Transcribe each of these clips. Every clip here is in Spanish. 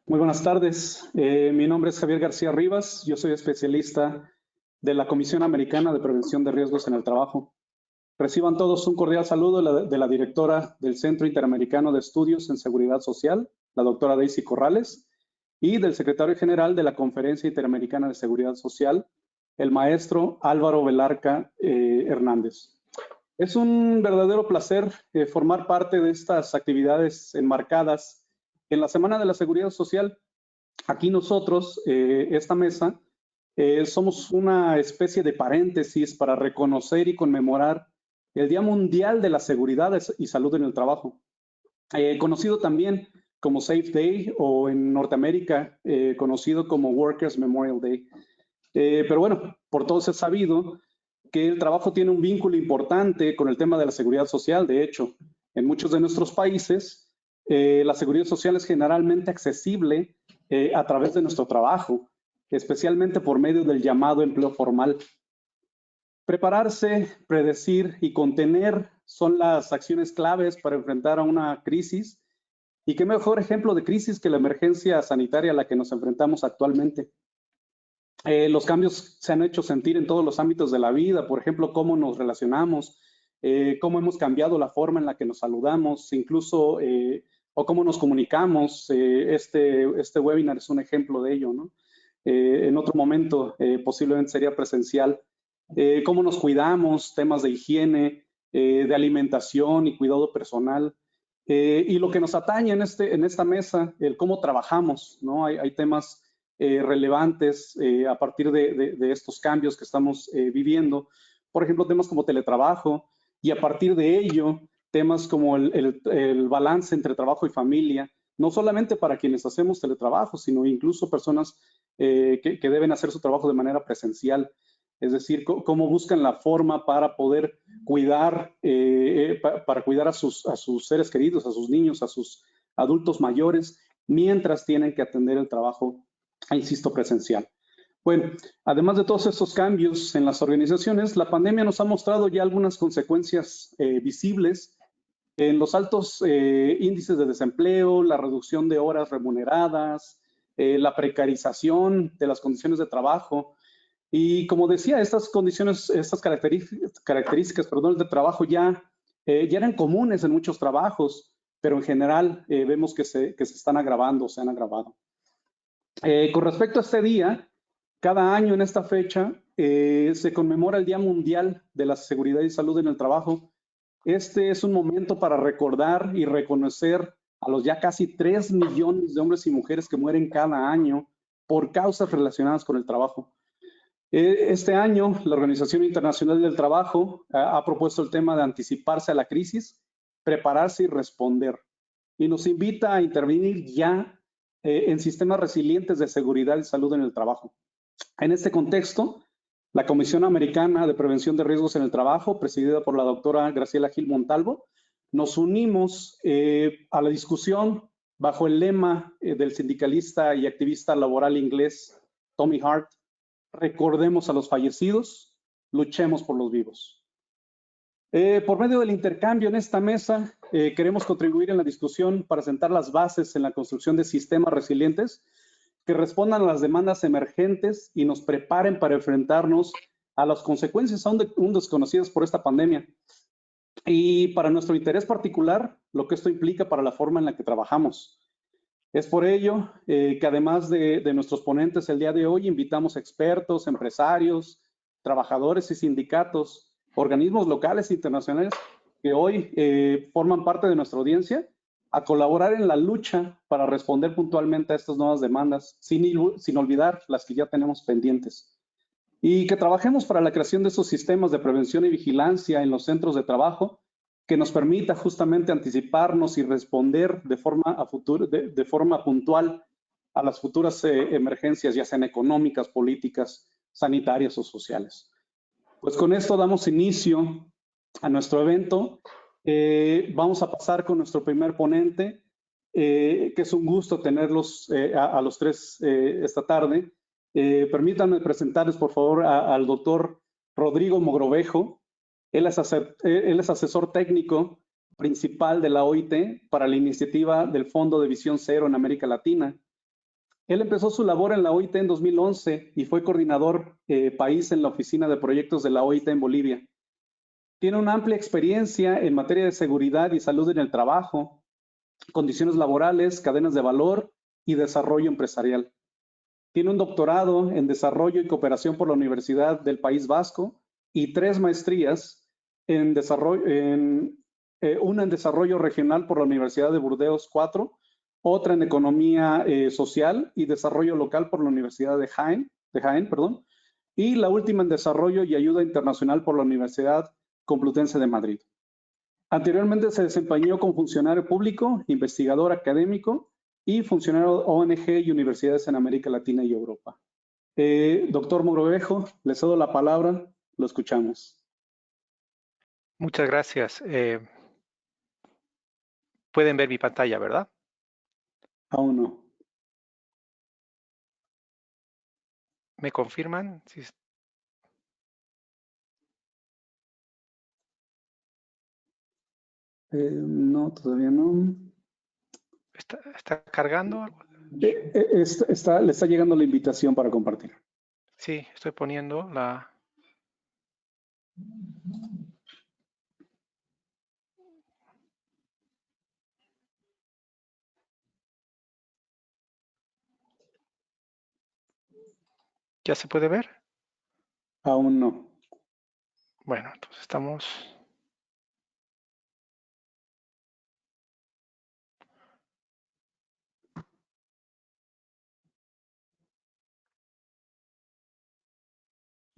Muy buenas tardes. Mi nombre es Javier García Rivas. Yo soy especialista de la Comisión Americana de Prevención de Riesgos en el Trabajo. Reciban todos un cordial saludo de la directora del Centro Interamericano de Estudios en Seguridad Social, la doctora Daisy Corrales, y del secretario general de la Conferencia Interamericana de Seguridad Social, el maestro Álvaro Velarca Hernández. Es un verdadero placer formar parte de estas actividades enmarcadas en la Semana de la Seguridad Social. Aquí nosotros, esta mesa, somos una especie de paréntesis para reconocer y conmemorar el Día Mundial de la Seguridad y Salud en el Trabajo, conocido también como Safe Day o en Norteamérica conocido como Workers Memorial Day. Pero bueno, por todos es sabido que el trabajo tiene un vínculo importante con el tema de la seguridad social. De hecho, en muchos de nuestros países, la seguridad social es generalmente accesible a través de nuestro trabajo, especialmente por medio del llamado empleo formal. Prepararse, predecir y contener son las acciones claves para enfrentar a una crisis. Y qué mejor ejemplo de crisis que la emergencia sanitaria a la que nos enfrentamos actualmente. Los cambios se han hecho sentir en todos los ámbitos de la vida, por ejemplo, cómo nos relacionamos, cómo hemos cambiado la forma en la que nos saludamos, incluso, o cómo nos comunicamos. Este webinar es un ejemplo de ello, ¿no? En otro momento posiblemente sería presencial. Cómo nos cuidamos, temas de higiene, de alimentación y cuidado personal. Y lo que nos atañe en esta mesa, el cómo trabajamos, ¿no? Hay temas relevantes a partir de estos cambios que estamos viviendo. Por ejemplo, temas como teletrabajo, y a partir de ello, temas como el balance entre trabajo y familia, no solamente para quienes hacemos teletrabajo, sino incluso personas que deben hacer su trabajo de manera presencial. Es decir, cómo buscan la forma para poder cuidar, para cuidar a sus seres queridos, a sus niños, a sus adultos mayores, mientras tienen que atender el trabajo, insisto, presencial. Bueno, además de todos estos cambios en las organizaciones, la pandemia nos ha mostrado ya algunas consecuencias visibles en los altos índices de desempleo, la reducción de horas remuneradas, la precarización de las condiciones de trabajo. Y como decía, estas condiciones, estas características de trabajo ya eran comunes en muchos trabajos, pero en general vemos que se están agravando, se han agravado. Con respecto a este día, cada año en esta fecha se conmemora el Día Mundial de la Seguridad y Salud en el Trabajo. Este es un momento para recordar y reconocer a los ya casi 3 millones de hombres y mujeres que mueren cada año por causas relacionadas con el trabajo. Este año, la Organización Internacional del Trabajo ha propuesto el tema de anticiparse a la crisis, prepararse y responder. Y nos invita a intervenir ya en sistemas resilientes de seguridad y salud en el trabajo. En este contexto, la Comisión Americana de Prevención de Riesgos en el Trabajo, presidida por la doctora Graciela Gil Montalvo, nos unimos a la discusión bajo el lema del sindicalista y activista laboral inglés Tommy Hart: recordemos a los fallecidos, luchemos por los vivos. Por medio del intercambio en esta mesa, queremos contribuir en la discusión para sentar las bases en la construcción de sistemas resilientes que respondan a las demandas emergentes y nos preparen para enfrentarnos a las consecuencias aún desconocidas por esta pandemia. Y para nuestro interés particular, lo que esto implica para la forma en la que trabajamos. Es por ello que además de nuestros ponentes el día de hoy, invitamos expertos, empresarios, trabajadores y sindicatos, organismos locales e internacionales que hoy forman parte de nuestra audiencia, a colaborar en la lucha para responder puntualmente a estas nuevas demandas, sin olvidar las que ya tenemos pendientes. Y que trabajemos para la creación de esos sistemas de prevención y vigilancia en los centros de trabajo que nos permita justamente anticiparnos y responder de forma puntual a las futuras emergencias, ya sean económicas, políticas, sanitarias o sociales. Pues con esto damos inicio a nuestro evento. Vamos a pasar con nuestro primer ponente, que es un gusto tenerlos a los tres esta tarde. Permítanme presentarles, por favor, al doctor Rodrigo Mogrovejo. Él es asesor técnico principal de la OIT para la iniciativa del Fondo de Visión Cero en América Latina. Él empezó su labor en la OIT en 2011 y fue coordinador país en la oficina de proyectos de la OIT en Bolivia. Tiene una amplia experiencia en materia de seguridad y salud en el trabajo, condiciones laborales, cadenas de valor y desarrollo empresarial. Tiene un doctorado en desarrollo y cooperación por la Universidad del País Vasco y 3 maestrías en desarrollo, una en desarrollo regional por la Universidad de Burdeos 4, otra en economía social y desarrollo local por la Universidad de Jaén, y la última en desarrollo y ayuda internacional por la Universidad Complutense de Madrid. Anteriormente se desempeñó como funcionario público, investigador académico y funcionario ONG y universidades en América Latina y Europa. Doctor Mogrovejo, le cedo la palabra, lo escuchamos. Muchas gracias. Pueden ver mi pantalla, ¿verdad? Aún no. ¿Me confirman? Sí. No, todavía no. ¿Está cargando? Le está llegando la invitación para compartir. Sí, estoy poniendo la... ¿Ya se puede ver? Aún no. Bueno, entonces estamos...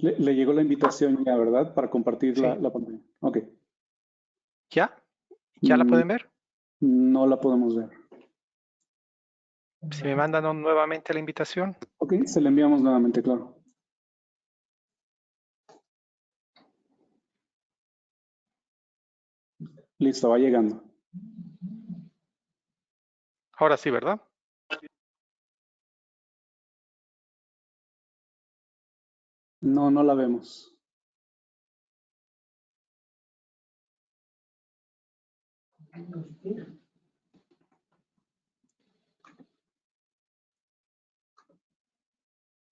Le llegó la invitación ya, ¿verdad? Para compartir Sí. la pantalla. Ok. ¿Ya? ¿Ya la pueden ver? No la podemos ver. Si me mandan nuevamente la invitación. Ok, se la enviamos nuevamente, claro. Listo, va llegando. Ahora sí, ¿verdad? No, no la vemos.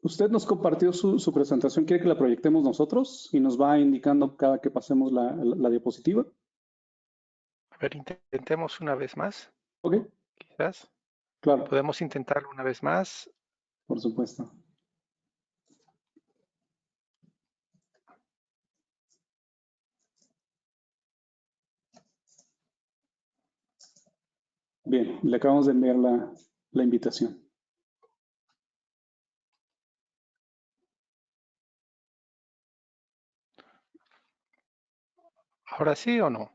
Usted nos compartió su presentación. ¿Quiere que la proyectemos nosotros? Y nos va indicando cada que pasemos la diapositiva. A ver, intentemos una vez más. Ok, Quizás. claro, Podemos intentarlo una vez más. por supuesto. Bien, le acabamos de enviar la invitación. ¿Ahora sí o no?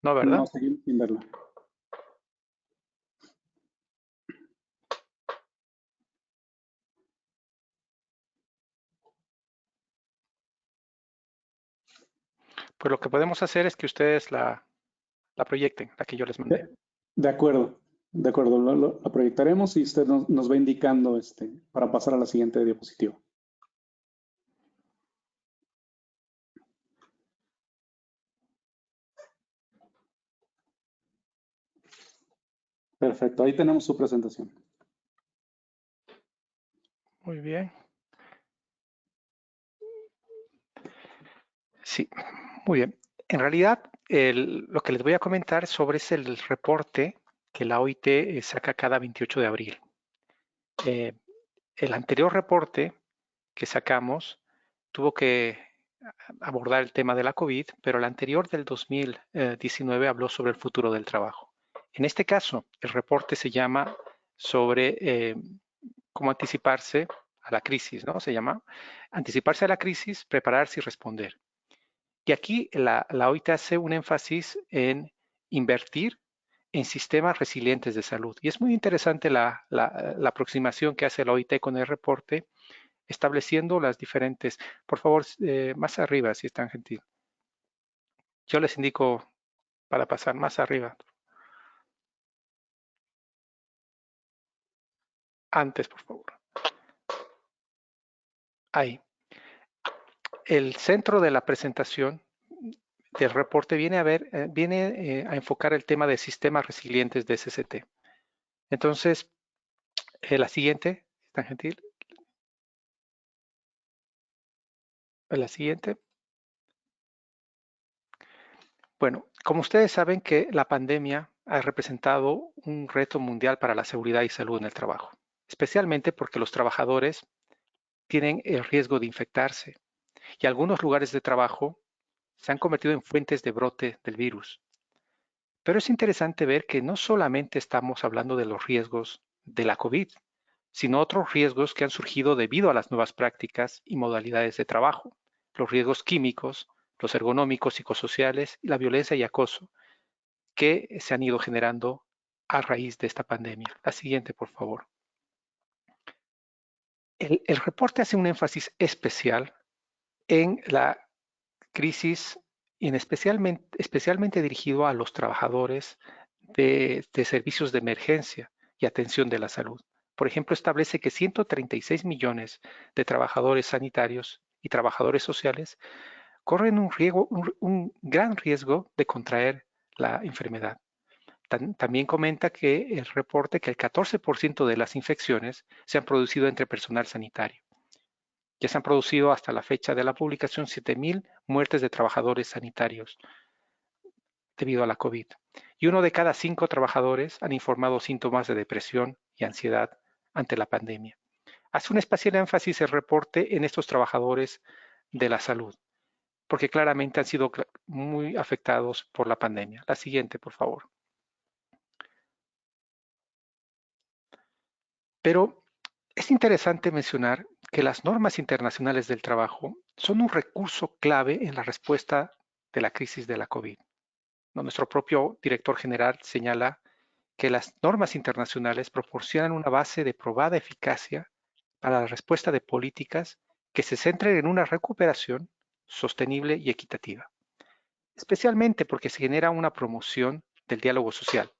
No, No, ¿verdad? seguimos sin verla. Pues lo que podemos hacer es que ustedes la proyecten, la que yo les mandé. De acuerdo, de acuerdo. La proyectaremos y usted nos va indicando para pasar a la siguiente diapositiva. Perfecto, ahí tenemos su presentación. Muy bien. Sí, muy bien. En realidad, lo que les voy a comentar sobre es el reporte que la OIT saca cada 28 de abril. El anterior reporte que sacamos tuvo que abordar el tema de la COVID, pero el anterior del 2019 habló sobre el futuro del trabajo. En este caso, el reporte se llama sobre cómo anticiparse a la crisis, ¿no? Se llama anticiparse a la crisis, prepararse y responder. Y aquí la OIT hace un énfasis en invertir en sistemas resilientes de salud. Y es muy interesante la aproximación que hace la OIT con el reporte, estableciendo las diferentes... Por favor, más arriba, si es tan gentil. Yo les indico para pasar más arriba. Antes, por favor. Ahí. El centro de la presentación del reporte viene a enfocar el tema de sistemas resilientes de SCT. Entonces, La siguiente, tan gentil. La siguiente. Bueno, como ustedes saben que la pandemia ha representado un reto mundial para la seguridad y salud en el trabajo, especialmente porque los trabajadores tienen el riesgo de infectarse y algunos lugares de trabajo se han convertido en fuentes de brote del virus. Pero es interesante ver que no solamente estamos hablando de los riesgos de la COVID, sino otros riesgos que han surgido debido a las nuevas prácticas y modalidades de trabajo, los riesgos químicos, los ergonómicos, psicosociales y la violencia y acoso que se han ido generando a raíz de esta pandemia. La siguiente, por favor. El reporte hace un énfasis especial en la crisis y especialmente dirigido a los trabajadores de servicios de emergencia y atención de la salud. Por ejemplo, establece que 136 millones de trabajadores sanitarios y trabajadores sociales corren un gran riesgo de contraer la enfermedad. También comenta que el reporte que el 14% de las infecciones se han producido entre personal sanitario. Ya se han producido hasta la fecha de la publicación 7.000 muertes de trabajadores sanitarios debido a la COVID. Y 1 de cada 5 trabajadores han informado síntomas de depresión y ansiedad ante la pandemia. Hace un especial énfasis el reporte en estos trabajadores de la salud, porque claramente han sido muy afectados por la pandemia. La siguiente, por favor. Pero es interesante mencionar que las normas internacionales del trabajo son un recurso clave en la respuesta de la crisis de la COVID. Nuestro propio director general señala que las normas internacionales proporcionan una base de probada eficacia para la respuesta de políticas que se centren en una recuperación sostenible y equitativa, especialmente porque se genera una promoción del diálogo social,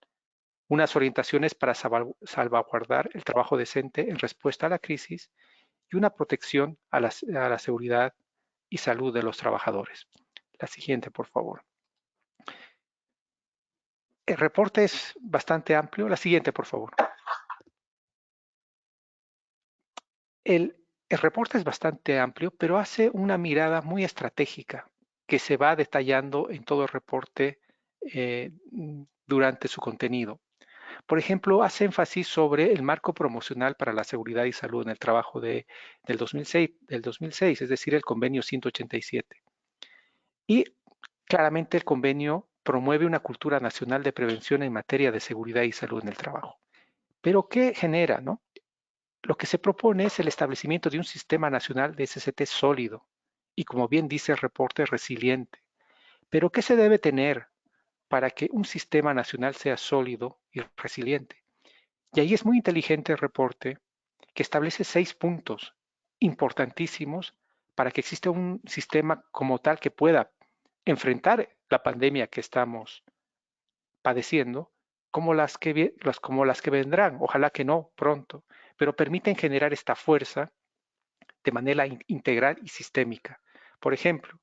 unas orientaciones para salvaguardar el trabajo decente en respuesta a la crisis y una protección a la seguridad y salud de los trabajadores. La siguiente, por favor. El reporte es bastante amplio. La siguiente, por favor. El reporte es bastante amplio, pero hace una mirada muy estratégica que se va detallando en todo el reporte durante su contenido. Por ejemplo, hace énfasis sobre el marco promocional para la seguridad y salud en el trabajo del 2006, es decir, el convenio 187. Y claramente el convenio promueve una cultura nacional de prevención en materia de seguridad y salud en el trabajo. Pero ¿qué genera, no? Lo que se propone es el establecimiento de un sistema nacional de SCT sólido y, como bien dice el reporte, resiliente. Pero ¿qué se debe tener para que un sistema nacional sea sólido y resiliente? Y ahí es muy inteligente el reporte que establece 6 puntos importantísimos para que exista un sistema como tal que pueda enfrentar la pandemia que estamos padeciendo, como las que vendrán, ojalá que no pronto, pero permiten generar esta fuerza de manera integral y sistémica. Por ejemplo,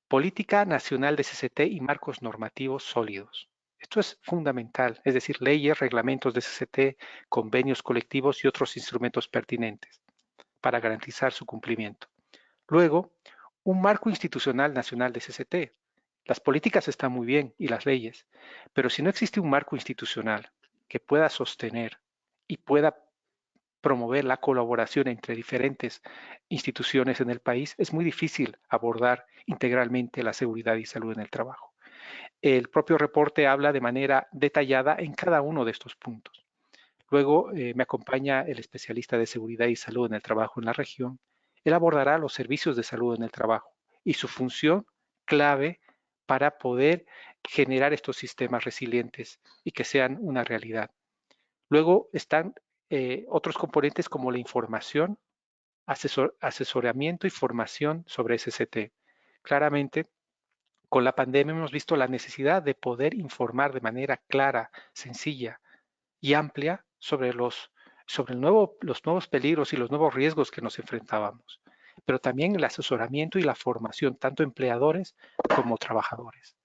política nacional de CCT y marcos normativos sólidos. Esto es fundamental, es decir, leyes, reglamentos de CCT, convenios colectivos y otros instrumentos pertinentes para garantizar su cumplimiento. Luego, un marco institucional nacional de CCT. Las políticas están muy bien y las leyes, pero si no existe un marco institucional que pueda sostener y pueda promover la colaboración entre diferentes instituciones en el país, es muy difícil abordar integralmente la seguridad y salud en el trabajo. El propio reporte habla de manera detallada en cada uno de estos puntos. Luego me acompaña el especialista de seguridad y salud en el trabajo en la región. Él abordará los servicios de salud en el trabajo y su función clave para poder generar estos sistemas resilientes y que sean una realidad. Luego están otros componentes como la información, asesoramiento y formación sobre SCT. Claramente, con la pandemia hemos visto la necesidad de poder informar de manera clara, sencilla y amplia sobre los nuevos peligros y los nuevos riesgos que nos enfrentábamos, pero también el asesoramiento y la formación, tanto empleadores como trabajadores.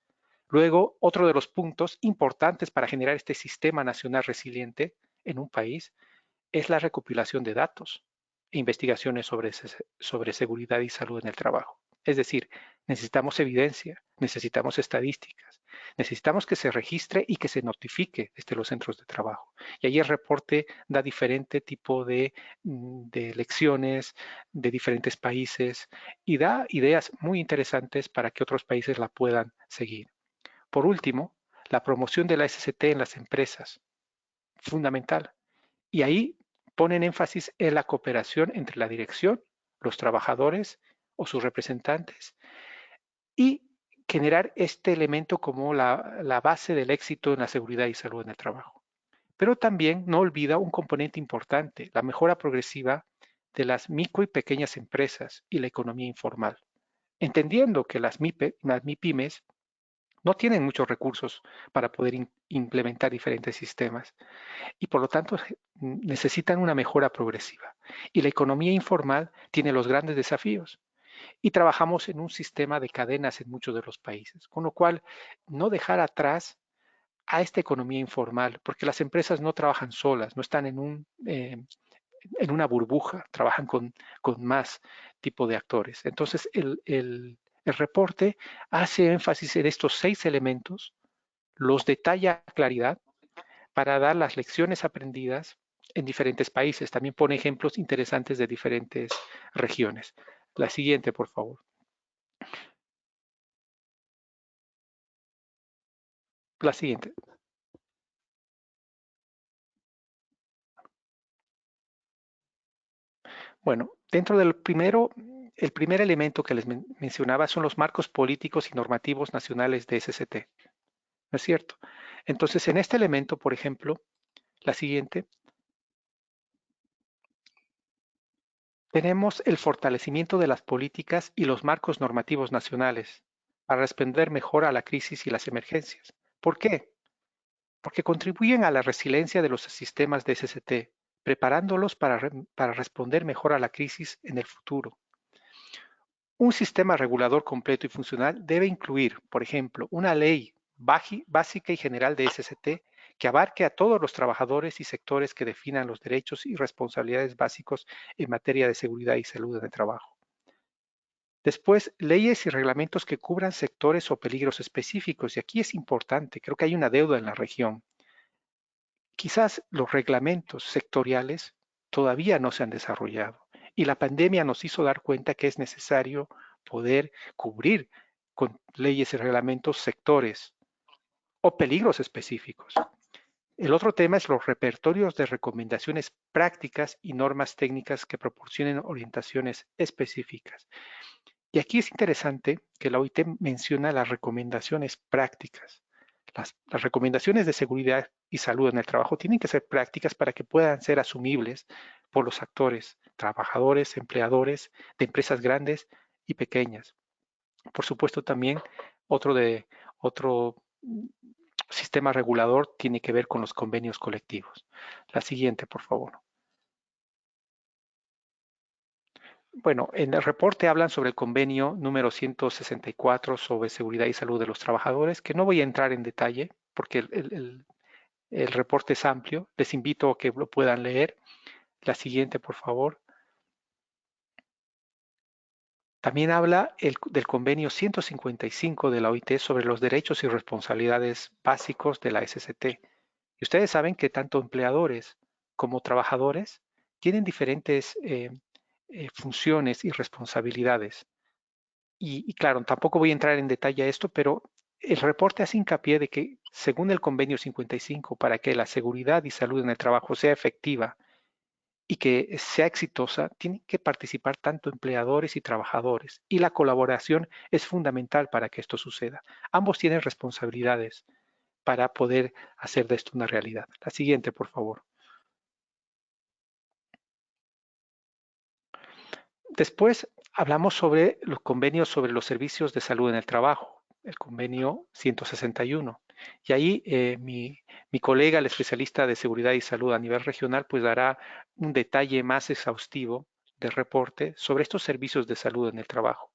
Luego, otro de los puntos importantes para generar este sistema nacional resiliente en un país es la recopilación de datos e investigaciones sobre seguridad y salud en el trabajo. Es decir, necesitamos evidencia, necesitamos estadísticas, necesitamos que se registre y que se notifique desde los centros de trabajo. Y ahí el reporte da diferente tipo de lecciones de diferentes países y da ideas muy interesantes para que otros países la puedan seguir. Por último, la promoción de la SCT en las empresas, fundamental. Y ahí ponen énfasis en la cooperación entre la dirección, los trabajadores o sus representantes y generar este elemento como la base del éxito en la seguridad y salud en el trabajo. Pero también no olvida un componente importante, la mejora progresiva de las micro y pequeñas empresas y la economía informal. Entendiendo que las MIPIMES no tienen muchos recursos para poder implementar diferentes sistemas y por lo tanto necesitan una mejora progresiva. Y la economía informal tiene los grandes desafíos y trabajamos en un sistema de cadenas en muchos de los países, con lo cual no dejar atrás a esta economía informal, porque las empresas no trabajan solas, no están en una burbuja, trabajan con más tipo de actores. Entonces, el reporte hace énfasis en estos 6 elementos, los detalla a claridad para dar las lecciones aprendidas en diferentes países. También pone ejemplos interesantes de diferentes regiones. La siguiente, por favor. La siguiente. Bueno, dentro del primero, el primer elemento que les mencionaba son los marcos políticos y normativos nacionales de SCT. ¿No es cierto? Entonces, en este elemento, por ejemplo, la siguiente, tenemos el fortalecimiento de las políticas y los marcos normativos nacionales para responder mejor a la crisis y las emergencias. ¿Por qué? Porque contribuyen a la resiliencia de los sistemas de SCT, preparándolos para responder mejor a la crisis en el futuro. Un sistema regulador completo y funcional debe incluir, por ejemplo, una ley básica y general de SCT que abarque a todos los trabajadores y sectores que definan los derechos y responsabilidades básicos en materia de seguridad y salud en el trabajo. Después, leyes y reglamentos que cubran sectores o peligros específicos. Y aquí es importante, creo que hay una deuda en la región. Quizás los reglamentos sectoriales todavía no se han desarrollado y la pandemia nos hizo dar cuenta que es necesario poder cubrir con leyes y reglamentos sectores o peligros específicos. El otro tema es los repertorios de recomendaciones prácticas y normas técnicas que proporcionen orientaciones específicas. Y aquí es interesante que la OIT menciona las recomendaciones prácticas. Las recomendaciones de seguridad y salud en el trabajo tienen que ser prácticas para que puedan ser asumibles por los actores, trabajadores, empleadores de empresas grandes y pequeñas. Por supuesto, también otro sistema regulador tiene que ver con los convenios colectivos. La siguiente, por favor. Bueno, en el reporte hablan sobre el convenio número 164 sobre seguridad y salud de los trabajadores, que no voy a entrar en detalle porque el reporte es amplio. Les invito a que lo puedan leer. La siguiente, por favor. También habla del convenio 155 de la OIT sobre los derechos y responsabilidades básicos de la SCT. Y ustedes saben que tanto empleadores como trabajadores tienen diferentes funciones y responsabilidades. Y claro, tampoco voy a entrar en detalle a esto, pero el reporte hace hincapié de que, según el convenio 55, para que la seguridad y salud en el trabajo sea efectiva y que sea exitosa, tienen que participar tanto empleadores y trabajadores, y la colaboración es fundamental para que esto suceda. Ambos tienen responsabilidades para poder hacer de esto una realidad. La siguiente, por favor. Después hablamos sobre los convenios sobre los servicios de salud en el trabajo, el convenio 161. Y ahí mi colega, el especialista de seguridad y salud a nivel regional, pues dará un detalle más exhaustivo del reporte sobre estos servicios de salud en el trabajo,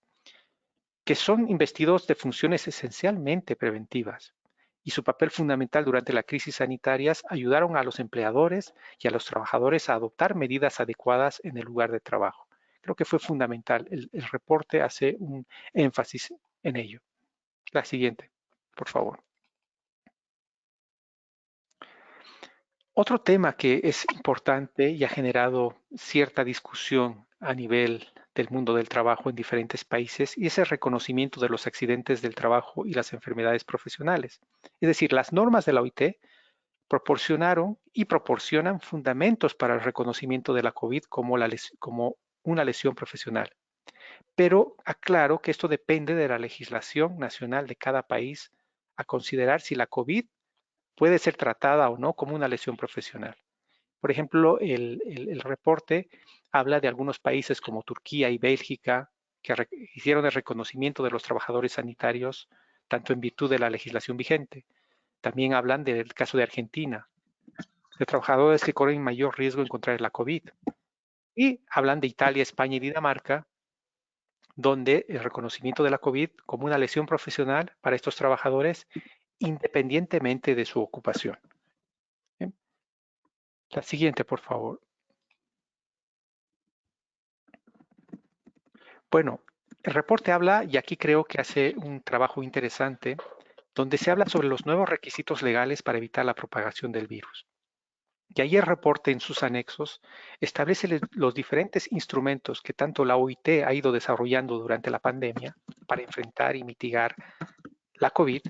que son investidos de funciones esencialmente preventivas y su papel fundamental durante la crisis sanitarias ayudaron a los empleadores y a los trabajadores a adoptar medidas adecuadas en el lugar de trabajo. Creo que fue fundamental. El reporte hace un énfasis en ello. La siguiente, por favor. Otro tema que es importante y ha generado cierta discusión a nivel del mundo del trabajo en diferentes países y es el reconocimiento de los accidentes del trabajo y las enfermedades profesionales. Es decir, las normas de la OIT proporcionaron y proporcionan fundamentos para el reconocimiento de la COVID como una lesión profesional. Pero aclaro que esto depende de la legislación nacional de cada país a considerar si la COVID puede ser tratada o no como una lesión profesional. Por ejemplo, el reporte habla de algunos países como Turquía y Bélgica que hicieron el reconocimiento de los trabajadores sanitarios, tanto en virtud de la legislación vigente. También hablan del caso de Argentina, de trabajadores que corren mayor riesgo en contraer la COVID. Y hablan de Italia, España y Dinamarca, donde el reconocimiento de la COVID como una lesión profesional para estos trabajadores independientemente de su ocupación. Bien. La siguiente, por favor. Bueno, el reporte habla, y aquí creo que hace un trabajo interesante, donde se habla sobre los nuevos requisitos legales para evitar la propagación del virus. Y ahí el reporte en sus anexos establece los diferentes instrumentos que tanto la OIT ha ido desarrollando durante la pandemia para enfrentar y mitigar la COVID,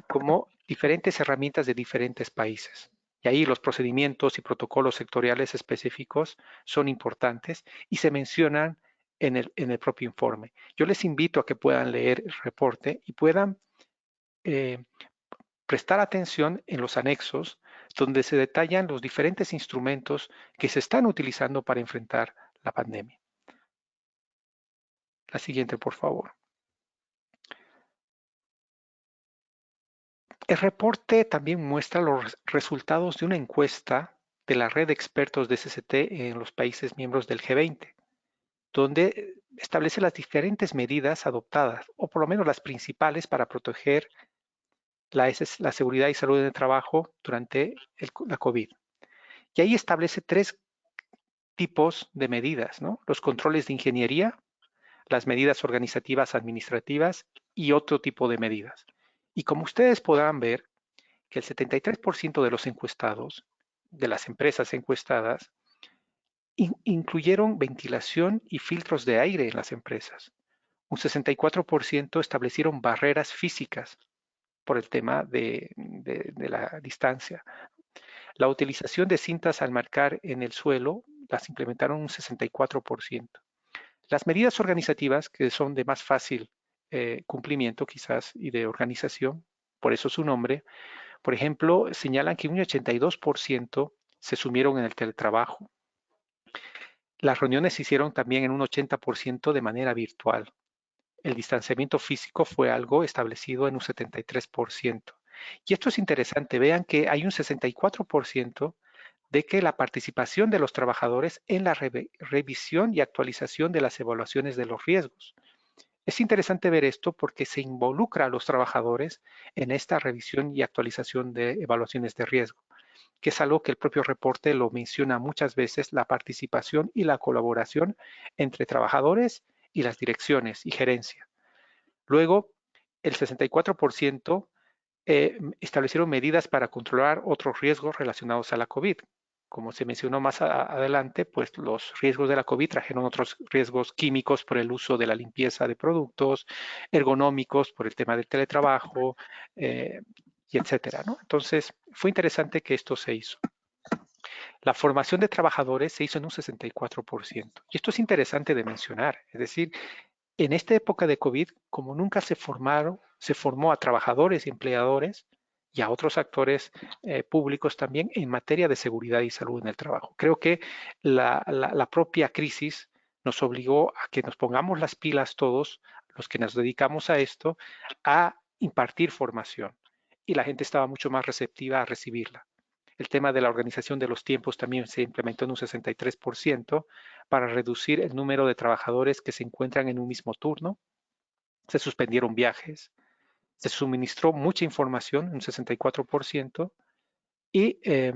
como diferentes herramientas de diferentes países. Y ahí los procedimientos y protocolos sectoriales específicos son importantes y se mencionan en el propio informe. Yo les invito a que puedan leer el reporte y puedan prestar atención en los anexos donde se detallan los diferentes instrumentos que se están utilizando para enfrentar la pandemia. La siguiente, por favor. El reporte también muestra los resultados de una encuesta de la red de expertos de CCT en los países miembros del G20, donde establece las diferentes medidas adoptadas, o por lo menos las principales para proteger la seguridad y salud en el trabajo durante la COVID. Y ahí establece tres tipos de medidas, ¿no? Los controles de ingeniería, las medidas organizativas administrativas y otro tipo de medidas. Y como ustedes podrán ver, que el 73% de los encuestados, de las empresas encuestadas, incluyeron ventilación y filtros de aire en las empresas. Un 64% establecieron barreras físicas por el tema de la distancia. La utilización de cintas al marcar en el suelo las implementaron un 64%. Las medidas organizativas, que son de más fácil cumplimiento quizás y de organización, por eso su nombre, por ejemplo, señalan que un 82% se sumieron en el teletrabajo. Las reuniones se hicieron también en un 80% de manera virtual. El distanciamiento físico fue algo establecido en un 73%. Y esto es interesante, vean que hay un 64% de que la participación de los trabajadores en la revisión y actualización de las evaluaciones de los riesgos. Es interesante ver esto porque se involucra a los trabajadores en esta revisión y actualización de evaluaciones de riesgo, que es algo que el propio reporte lo menciona muchas veces, la participación y la colaboración entre trabajadores y las direcciones y gerencia. Luego, el 64% establecieron medidas para controlar otros riesgos relacionados a la COVID. Como se mencionó más adelante, pues los riesgos de la COVID trajeron otros riesgos químicos por el uso de la limpieza de productos, ergonómicos por el tema del teletrabajo, y etcétera, ¿no? Entonces, fue interesante que esto se hizo. La formación de trabajadores se hizo en un 64%. Y esto es interesante de mencionar. Es decir, en esta época de COVID, como nunca se formó a trabajadores y empleadores y a otros actores públicos también en materia de seguridad y salud en el trabajo. Creo que la propia crisis nos obligó a que nos pongamos las pilas todos, los que nos dedicamos a esto, a impartir formación. Y la gente estaba mucho más receptiva a recibirla. El tema de la organización de los tiempos también se implementó en un 63% para reducir el número de trabajadores que se encuentran en un mismo turno. Se suspendieron viajes, Se suministró mucha información, un 64%, y se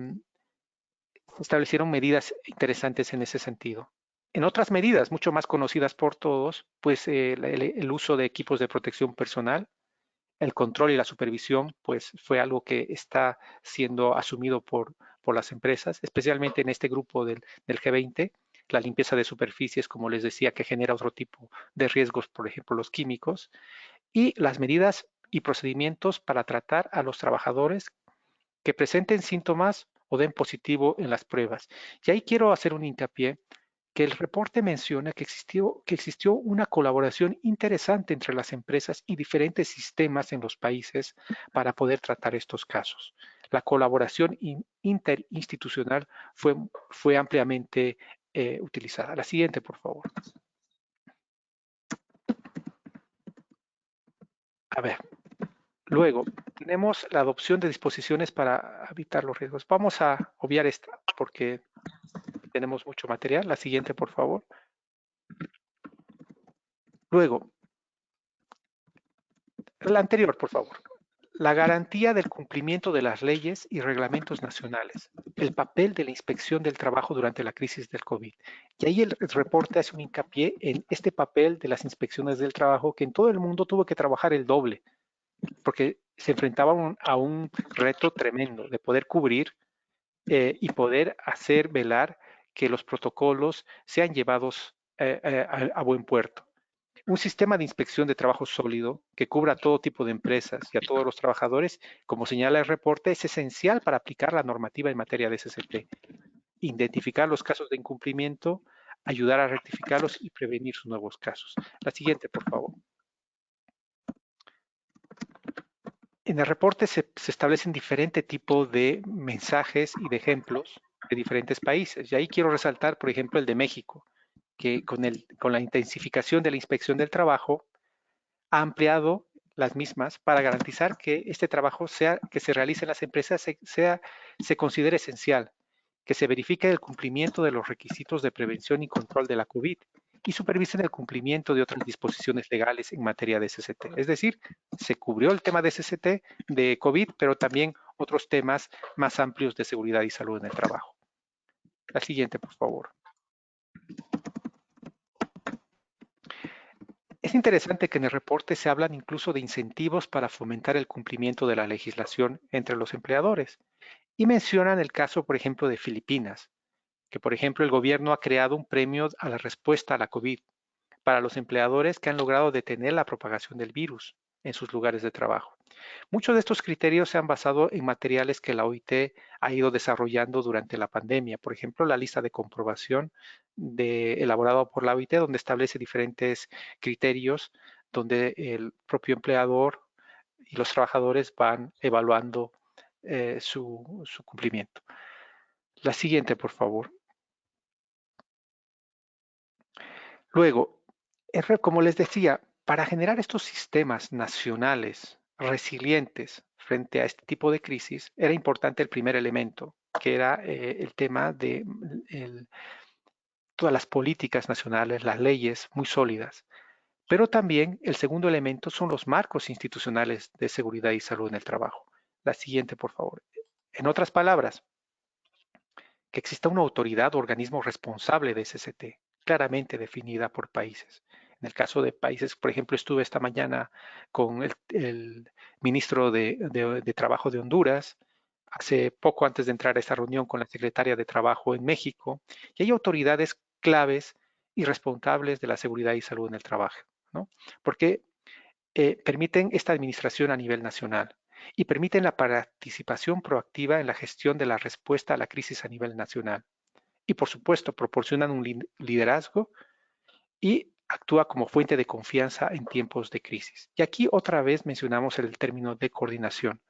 establecieron medidas interesantes en ese sentido. En otras medidas, mucho más conocidas por todos, pues el uso de equipos de protección personal, el control y la supervisión, pues fue algo que está siendo asumido por las empresas, especialmente en este grupo del G20, la limpieza de superficies, como les decía, que genera otro tipo de riesgos, por ejemplo, los químicos, y las medidas y procedimientos para tratar a los trabajadores que presenten síntomas o den positivo en las pruebas. Y ahí quiero hacer un hincapié que el reporte menciona que existió una colaboración interesante entre las empresas y diferentes sistemas en los países para poder tratar estos casos. La colaboración interinstitucional fue ampliamente utilizada. La siguiente, por favor. A ver, luego tenemos la adopción de disposiciones para evitar los riesgos. Vamos a obviar esta porque tenemos mucho material. La siguiente, por favor. Luego, la anterior, por favor. La garantía del cumplimiento de las leyes y reglamentos nacionales. El papel de la inspección del trabajo durante la crisis del COVID. Y ahí el reporte hace un hincapié en este papel de las inspecciones del trabajo que en todo el mundo tuvo que trabajar el doble, porque se enfrentaban a un reto tremendo de poder cubrir y poder hacer velar que los protocolos sean llevados a buen puerto. Un sistema de inspección de trabajo sólido que cubra a todo tipo de empresas y a todos los trabajadores, como señala el reporte, es esencial para aplicar la normativa en materia de SST, identificar los casos de incumplimiento, ayudar a rectificarlos y prevenir sus nuevos casos. La siguiente, por favor. En el reporte se establecen diferentes tipos de mensajes y de ejemplos de diferentes países. Y ahí quiero resaltar, por ejemplo, el de México, que con la intensificación de la inspección del trabajo ha ampliado las mismas para garantizar que este trabajo que se realice en las empresas se considere esencial, que se verifique el cumplimiento de los requisitos de prevención y control de la COVID y supervisen el cumplimiento de otras disposiciones legales en materia de SST. Es decir, se cubrió el tema de SST, de COVID, pero también otros temas más amplios de seguridad y salud en el trabajo. La siguiente, por favor. Es interesante que en el reporte se hablan incluso de incentivos para fomentar el cumplimiento de la legislación entre los empleadores y mencionan el caso, por ejemplo, de Filipinas, que por ejemplo el gobierno ha creado un premio a la respuesta a la COVID para los empleadores que han logrado detener la propagación del virus en sus lugares de trabajo. Muchos de estos criterios se han basado en materiales que la OIT ha ido desarrollando durante la pandemia. Por ejemplo, la lista de comprobación elaborada por la OIT, donde establece diferentes criterios donde el propio empleador y los trabajadores van evaluando su cumplimiento. La siguiente, por favor. Luego, como les decía, para generar estos sistemas nacionales resilientes frente a este tipo de crisis, era importante el primer elemento, que era el tema de todas las políticas nacionales, las leyes muy sólidas. Pero también el segundo elemento son los marcos institucionales de seguridad y salud en el trabajo. La siguiente, por favor. En otras palabras, que exista una autoridad o organismo responsable de SST, claramente definida por países. En el caso de países, por ejemplo, estuve esta mañana con el ministro de Trabajo de Honduras, hace poco antes de entrar a esta reunión con la secretaria de Trabajo en México, y hay autoridades claves y responsables de la seguridad y salud en el trabajo, ¿no? Porque permiten esta administración a nivel nacional y permiten la participación proactiva en la gestión de la respuesta a la crisis a nivel nacional. Y por supuesto, proporcionan un liderazgo y actúa como fuente de confianza en tiempos de crisis. Y aquí otra vez mencionamos el término de coordinación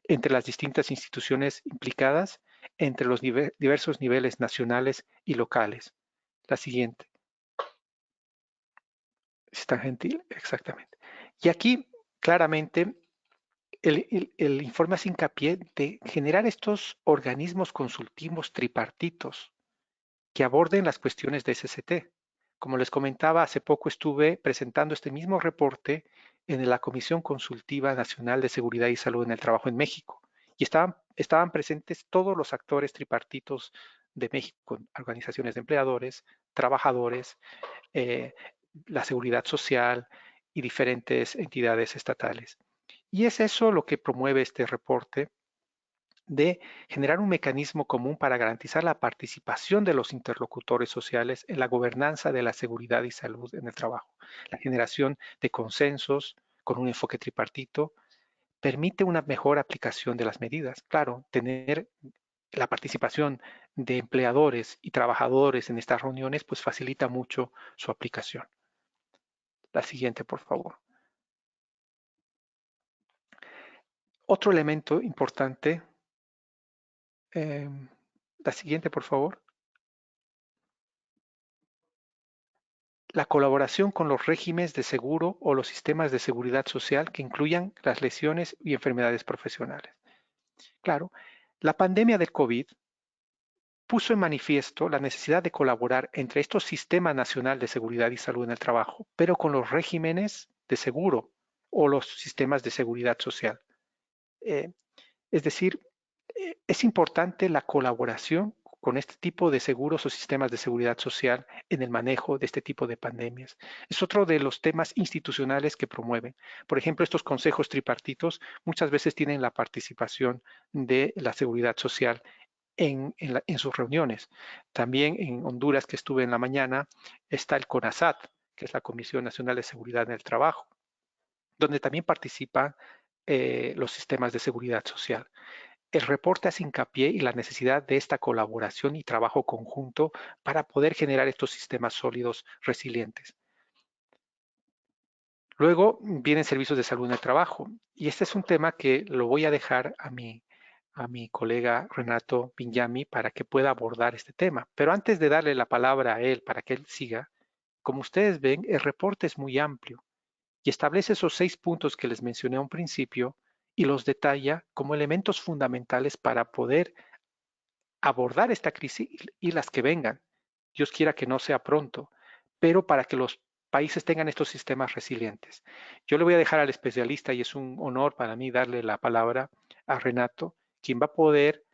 entre las distintas instituciones implicadas, entre los diversos niveles nacionales y locales. La siguiente. ¿Es tan gentil? Exactamente. Y aquí claramente el informe hace hincapié de generar estos organismos consultivos tripartitos que aborden las cuestiones de SST. Como les comentaba, hace poco estuve presentando este mismo reporte en la Comisión Consultiva Nacional de Seguridad y Salud en el Trabajo en México. Y estaban presentes todos los actores tripartitos de México, organizaciones de empleadores, trabajadores, la seguridad social y diferentes entidades estatales. Y es eso lo que promueve este reporte, de generar un mecanismo común para garantizar la participación de los interlocutores sociales en la gobernanza de la seguridad y salud en el trabajo. La generación de consensos con un enfoque tripartito permite una mejor aplicación de las medidas. Claro, tener la participación de empleadores y trabajadores en estas reuniones pues facilita mucho su aplicación. La siguiente, por favor. Otro elemento importante, la siguiente, por favor. La colaboración con los regímenes de seguro o los sistemas de seguridad social que incluyan las lesiones y enfermedades profesionales. Claro, la pandemia del COVID puso en manifiesto la necesidad de colaborar entre estos sistemas nacionales de seguridad y salud en el trabajo, pero con los regímenes de seguro o los sistemas de seguridad social. Es decir, es importante la colaboración con este tipo de seguros o sistemas de seguridad social en el manejo de este tipo de pandemias. Es otro de los temas institucionales que promueven. Por ejemplo, estos consejos tripartitos muchas veces tienen la participación de la seguridad social en sus reuniones. También en Honduras, que estuve en la mañana, está el CONASAT, que es la Comisión Nacional de Seguridad en el Trabajo, donde también participan los sistemas de seguridad social. El reporte hace hincapié en la necesidad de esta colaboración y trabajo conjunto para poder generar estos sistemas sólidos resilientes. Luego vienen servicios de salud en el trabajo, y este es un tema que lo voy a dejar a mi colega Renato Viñami para que pueda abordar este tema. Pero antes de darle la palabra a él para que él siga, como ustedes ven, el reporte es muy amplio y establece esos 6 puntos que les mencioné a un principio y los detalla como elementos fundamentales para poder abordar esta crisis y las que vengan. Dios quiera que no sea pronto, pero para que los países tengan estos sistemas resilientes. Yo le voy a dejar al especialista y es un honor para mí darle la palabra a Renato, quien va a poder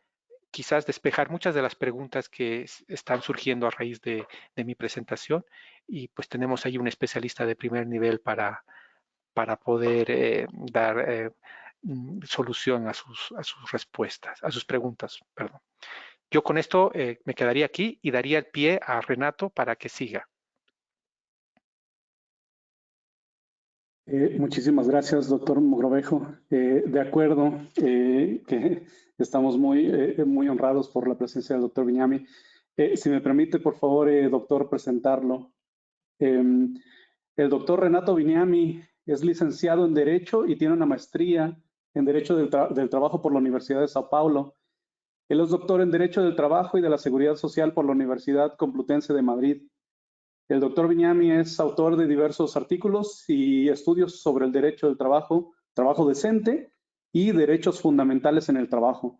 quizás despejar muchas de las preguntas que están surgiendo a raíz de mi presentación, y pues tenemos ahí un especialista de primer nivel para poder dar solución a sus respuestas, a sus preguntas, perdón. Yo con esto me quedaría aquí y daría el pie a Renato para que siga. Muchísimas gracias, doctor Mogrovejo. De acuerdo, que estamos muy honrados por la presencia del doctor Viñami. Si me permite, por favor, doctor, presentarlo. El doctor Renato Viñami es licenciado en Derecho y tiene una maestría en Derecho del Trabajo por la Universidad de Sao Paulo. Él es doctor en Derecho del Trabajo y de la Seguridad Social por la Universidad Complutense de Madrid. El doctor Viñami es autor de diversos artículos y estudios sobre el derecho del trabajo, trabajo decente y derechos fundamentales en el trabajo.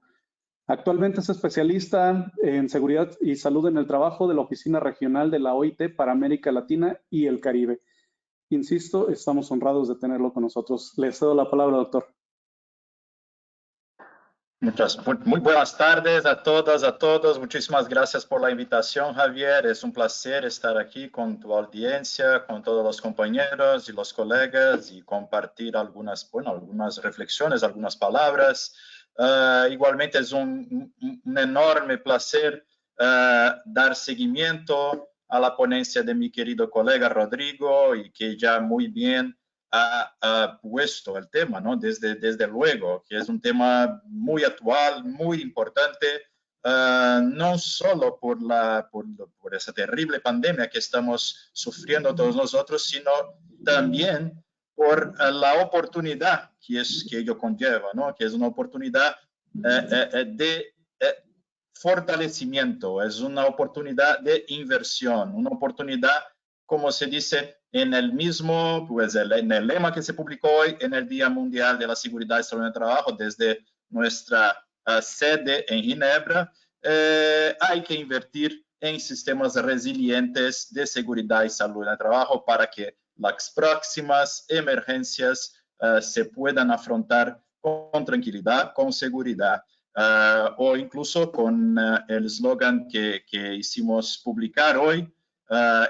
Actualmente es especialista en seguridad y salud en el trabajo de la Oficina Regional de la OIT para América Latina y el Caribe. Insisto, estamos honrados de tenerlo con nosotros. Le cedo la palabra, doctor. Muy buenas tardes a todas, a todos. Muchísimas gracias por la invitación, Javier. Es un placer estar aquí con tu audiencia, con todos los compañeros y los colegas y compartir algunas reflexiones, algunas palabras. Igualmente es un enorme placer dar seguimiento a la ponencia de mi querido colega Rodrigo y que ya muy bien ha puesto el tema, ¿no? Desde luego, que es un tema muy actual, muy importante, no solo por esa terrible pandemia que estamos sufriendo todos nosotros, sino también por la oportunidad que ello conlleva, ¿no? Que es una oportunidad de fortalecimiento, es una oportunidad de inversión, una oportunidad, como se dice en el mismo, pues en el lema que se publicó hoy en el Día Mundial de la Seguridad y Salud en el Trabajo, desde nuestra sede en Ginebra, hay que invertir en sistemas resilientes de seguridad y salud en el trabajo para que las próximas emergencias se puedan afrontar con tranquilidad, con seguridad, o incluso con el eslogan que hicimos publicar hoy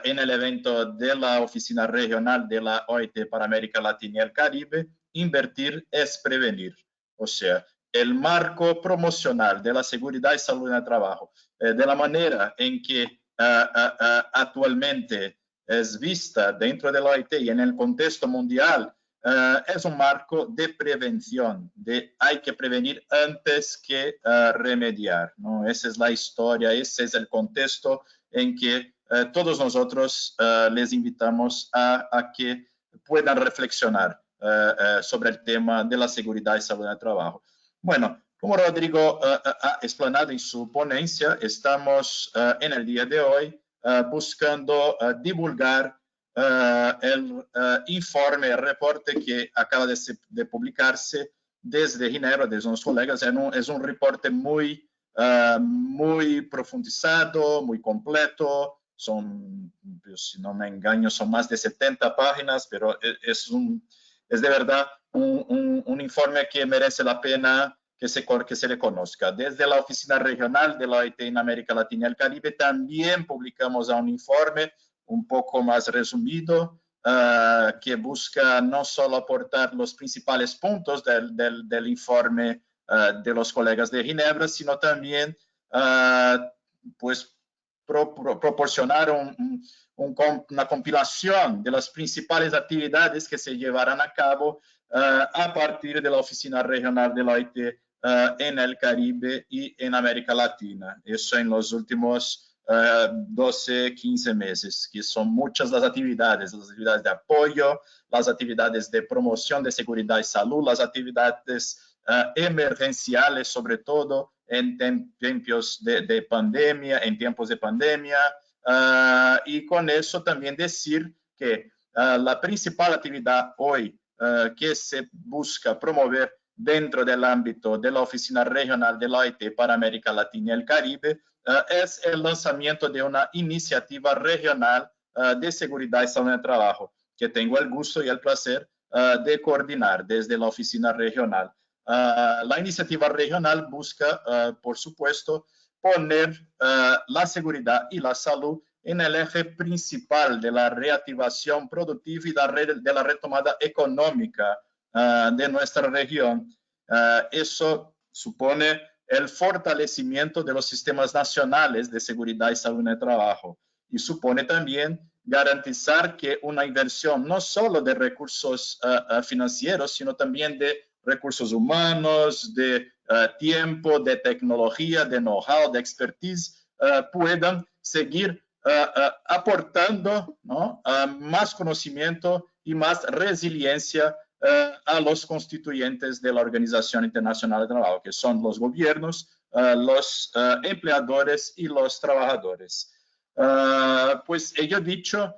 en el evento de la Oficina Regional de la OIT para América Latina y el Caribe: invertir es prevenir. O sea, el marco promocional de la seguridad y salud en el trabajo, de la manera en que actualmente es vista dentro de la OIT y en el contexto mundial, es un marco de prevención, hay que prevenir antes que remediar, ¿no? Esa es la historia, ese es el contexto en que todos nosotros les invitamos a que puedan reflexionar sobre el tema de la seguridad y salud en el trabajo. Bueno, como Rodrigo ha explanado en su ponencia, estamos en el día de hoy buscando divulgar el informe, el reporte que acaba de publicarse desde Ginebra, desde unos colegas. Es un reporte muy profundizado, muy completo. Son, si no me engaño, son más de 70 páginas, pero es de verdad un informe que merece la pena que se le conozca. Desde la Oficina Regional de la OIT en América Latina y el Caribe también publicamos un informe un poco más resumido, que busca no solo aportar los principales puntos del informe de los colegas de Ginebra, sino también pues proporcionar una compilación de las principales actividades que se llevarán a cabo a partir de la Oficina Regional de la OIT en el Caribe y en América Latina. Eso en los últimos 12, 15 meses, que son muchas las actividades de apoyo, las actividades de promoción de seguridad y salud, las actividades emergenciales, sobre todo en tiempos de pandemia, y con eso también decir que la principal actividad hoy que se busca promover dentro del ámbito de la Oficina Regional de la OIT para América Latina y el Caribe es el lanzamiento de una iniciativa regional de seguridad y salud en el trabajo, que tengo el gusto y el placer de coordinar desde la Oficina Regional. La iniciativa regional busca, por supuesto, poner la seguridad y la salud en el eje principal de la reactivación productiva y de la retomada económica de nuestra región. Eso supone el fortalecimiento de los sistemas nacionales de seguridad y salud en el trabajo, y supone también garantizar que una inversión no solo de recursos financieros, sino también de recursos humanos, de tiempo, de tecnología, de know-how, de expertise, puedan seguir aportando, ¿no?, más conocimiento y más resiliencia a los constituyentes de la Organización Internacional de Trabajo, que son los gobiernos, los empleadores y los trabajadores. Pues ello dicho,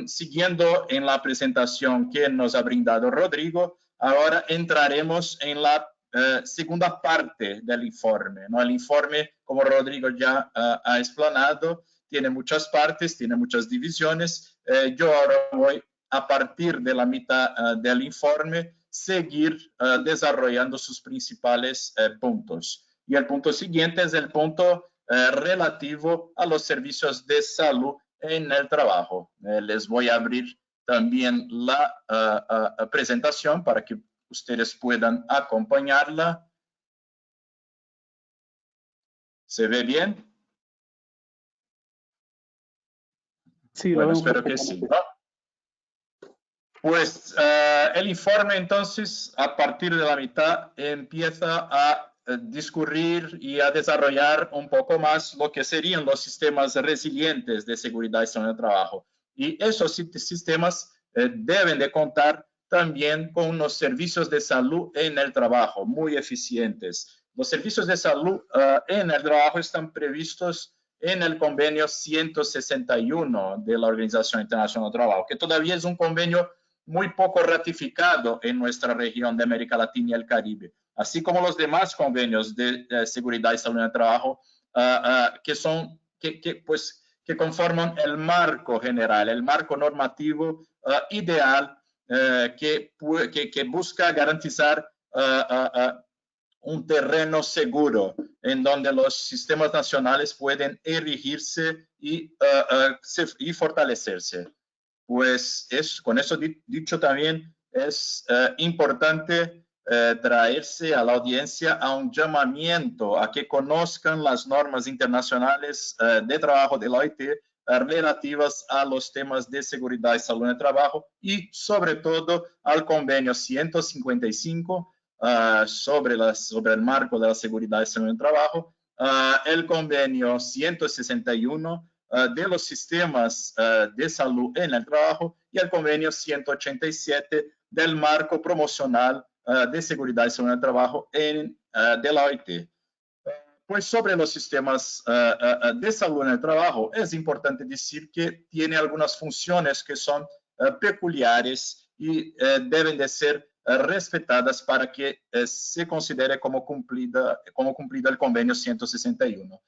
siguiendo en la presentación que nos ha brindado Rodrigo, ahora entraremos en la segunda parte del informe, ¿no? El informe, como Rodrigo ya ha explanado, tiene muchas partes, tiene muchas divisiones. Yo ahora voy, a partir de la mitad del informe, seguir desarrollando sus principales puntos. Y el punto siguiente es el punto relativo a los servicios de salud en el trabajo. Les voy a abrir también la presentación para que ustedes puedan acompañarla. ¿Se ve bien? Sí, bueno, espero que sí, ¿no? Pues el informe, entonces, a partir de la mitad, empieza a discurrir y a desarrollar un poco más lo que serían los sistemas resilientes de seguridad y salud en el trabajo. Y esos sistemas deben de contar también con unos servicios de salud en el trabajo muy eficientes. Los servicios de salud en el trabajo están previstos en el convenio 161 de la Organización Internacional del Trabajo, que todavía es un convenio muy poco ratificado en nuestra región de América Latina y el Caribe, así como los demás convenios de seguridad y salud en el trabajo, que conforman el marco general, el marco normativo ideal que busca garantizar un terreno seguro en donde los sistemas nacionales pueden erigirse y fortalecerse. Pues con eso dicho también es importante traerse a la audiencia a un llamamiento a que conozcan las normas internacionales de trabajo de la OIT relativas a los temas de seguridad y salud en el trabajo y sobre todo al convenio 155 sobre el marco de la seguridad y salud en el trabajo, el convenio 161 de los sistemas de salud en el trabajo y el convenio 187 del marco promocional de seguridad y salud en el trabajo de la OIT. Pues sobre los sistemas de salud en el trabajo, es importante decir que tiene algunas funciones que son peculiares y deben de ser respetadas para que se considere como cumplida el convenio 161.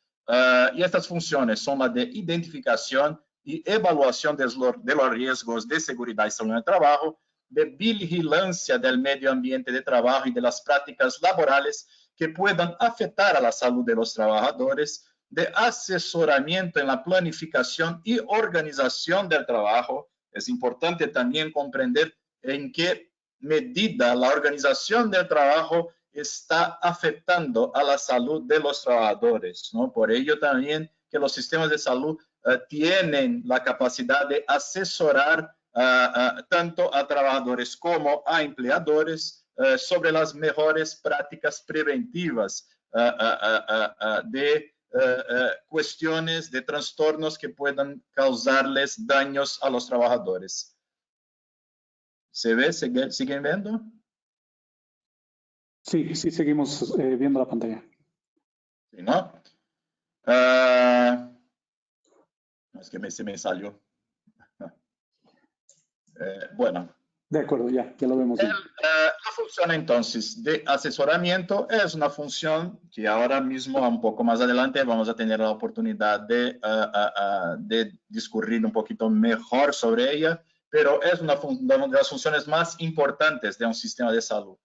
Y estas funciones son la de identificación y evaluación de los riesgos de seguridad y salud en el trabajo, de vigilancia del medio ambiente de trabajo y de las prácticas laborales que puedan afectar a la salud de los trabajadores, de asesoramiento en la planificación y organización del trabajo. Es importante también comprender en qué medida la organización del trabajo está afectando a la salud de los trabajadores, ¿no? Por ello también que los sistemas de salud tienen la capacidad de asesorar tanto a trabajadores como a empleadores sobre las mejores prácticas preventivas de cuestiones, de trastornos que puedan causarles daños a los trabajadores. ¿Se ve? ¿Siguen viendo? Sí, sí, seguimos viendo la pantalla. ¿Sí, no? Es que se me salió. Bueno. De acuerdo, ya lo vemos bien. La función entonces de asesoramiento es una función que ahora mismo, un poco más adelante, vamos a tener la oportunidad de discurrir un poquito mejor sobre ella, pero es una de las funciones más importantes de un sistema de salud.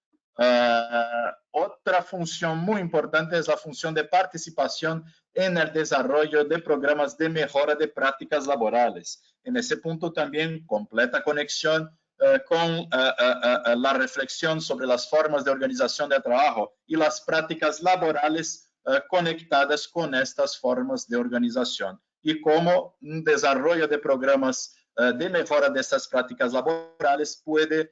Otra función muy importante es la función de participación en el desarrollo de programas de mejora de prácticas laborales. En ese punto también completa conexión con la reflexión sobre las formas de organización del trabajo y las prácticas laborales conectadas con estas formas de organización y cómo un desarrollo de programas de mejora de estas prácticas laborales puede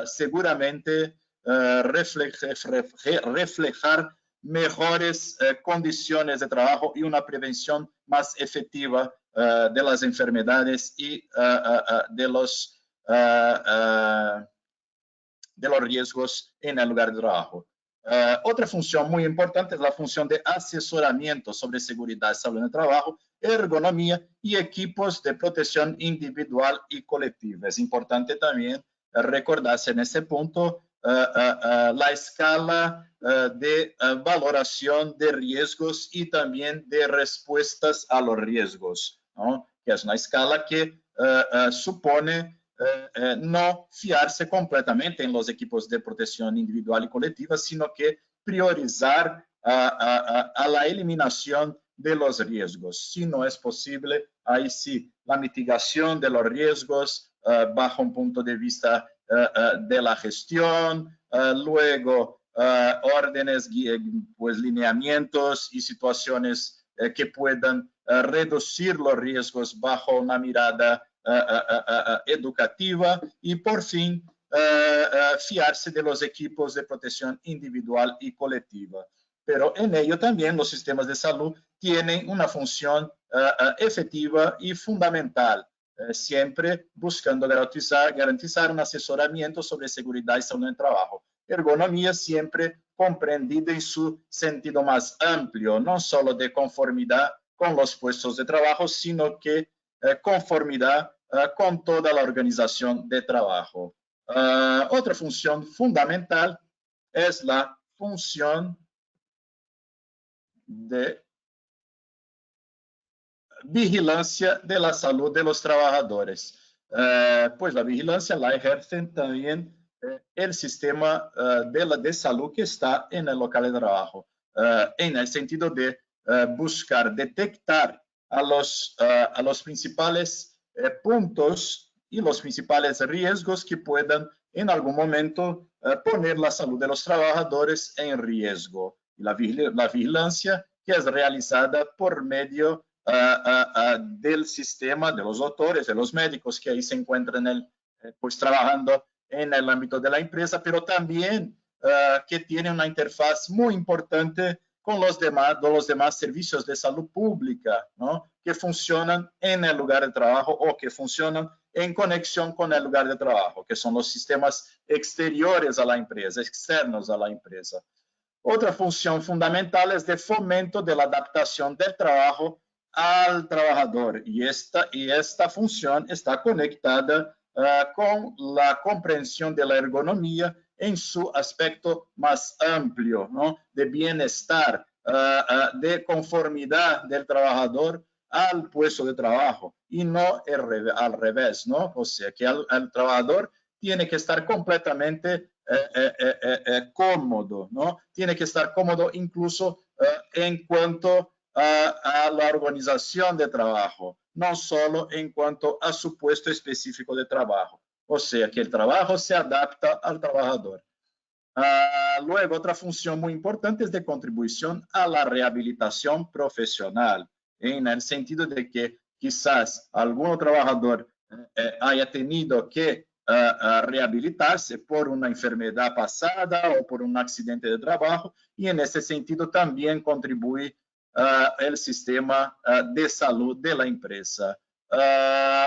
seguramente reflejar mejores condiciones de trabajo y una prevención más efectiva de las enfermedades y de los riesgos en el lugar de trabajo. Otra función muy importante es la función de asesoramiento sobre seguridad y salud en el trabajo, ergonomía y equipos de protección individual y colectiva. Es importante también recordarse en este punto la escala de valoración de riesgos y también de respuestas a los riesgos, ¿no? Que es una escala que supone no fiarse completamente en los equipos de protección individual y colectiva, sino que priorizar a la eliminación de los riesgos. Si no es posible, ahí sí, la mitigación de los riesgos bajo un punto de vista de la gestión, luego órdenes, pues lineamientos y situaciones que puedan reducir los riesgos bajo una mirada educativa y por fin fiarse de los equipos de protección individual y colectiva. Pero en ello también los sistemas de salud tienen una función efectiva y fundamental, siempre buscando garantizar un asesoramiento sobre seguridad y salud en el trabajo. Ergonomía siempre comprendida en su sentido más amplio, no solo de conformidad con los puestos de trabajo, sino que conformidad con toda la organización de trabajo. Otra función fundamental es la función de vigilancia de la salud de los trabajadores. Pues la vigilancia la ejercen también el sistema de salud que está en el local de trabajo, en el sentido de buscar, detectar a los principales puntos y los principales riesgos que puedan en algún momento poner la salud de los trabajadores en riesgo. La vigilancia que es realizada por medio del sistema de los doctores, de los médicos que ahí se encuentran pues trabajando en el ámbito de la empresa, pero también que tiene una interfaz muy importante con los demás servicios de salud pública, ¿no? Que funcionan en el lugar de trabajo o que funcionan en conexión con el lugar de trabajo, que son los sistemas exteriores a la empresa, externos a la empresa. Otra función fundamental es de fomento de la adaptación del trabajo al trabajador, y esta función está conectada con la comprensión de la ergonomía en su aspecto más amplio, ¿no? De bienestar, de conformidad del trabajador al puesto de trabajo y no al revés, ¿no? O sea, que el trabajador tiene que estar completamente cómodo, ¿no? Tiene que estar cómodo incluso en cuanto a la organización de trabajo, no solo en cuanto a su puesto específico de trabajo. O sea, que el trabajo se adapta al trabajador. Luego, otra función muy importante es de contribución a la rehabilitación profesional, en el sentido de que quizás algún trabajador haya tenido que rehabilitarse por una enfermedad pasada o por un accidente de trabajo, y en ese sentido también contribuye el sistema de salud de la empresa.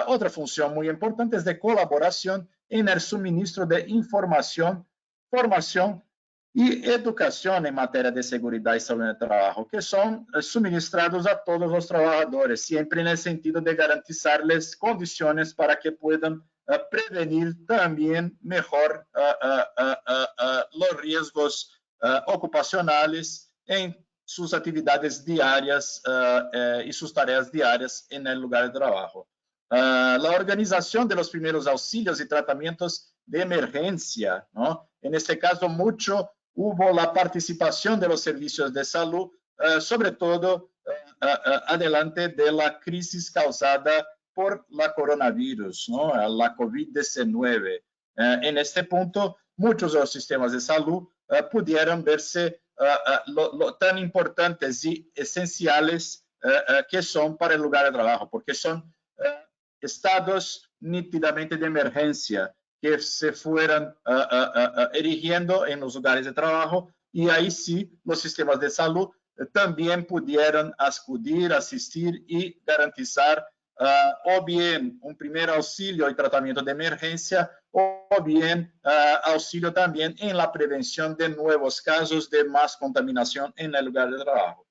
Otra función muy importante es de colaboración en el suministro de información, formación y educación en materia de seguridad y salud en el trabajo, que son suministrados a todos los trabajadores, siempre en el sentido de garantizarles condiciones para que puedan prevenir también mejor los riesgos ocupacionales en sus actividades diarias y sus tareas diarias en el lugar de trabajo. La organización de los primeros auxilios y tratamientos de emergencia, ¿no? En este caso, mucho hubo la participación de los servicios de salud, sobre todo adelante de la crisis causada por la coronavirus, ¿no? La COVID-19. En este punto, muchos de los sistemas de salud pudieron verse tan importantes y esenciales que son para el lugar de trabajo, porque son estados nítidamente de emergencia que se fueran erigiendo en los lugares de trabajo, y ahí sí los sistemas de salud también pudieron acudir, asistir y garantizar o bien un primer auxilio y tratamiento de emergencia, o bien auxilio también en la prevención de nuevos casos de más contaminación en el lugar de trabajo.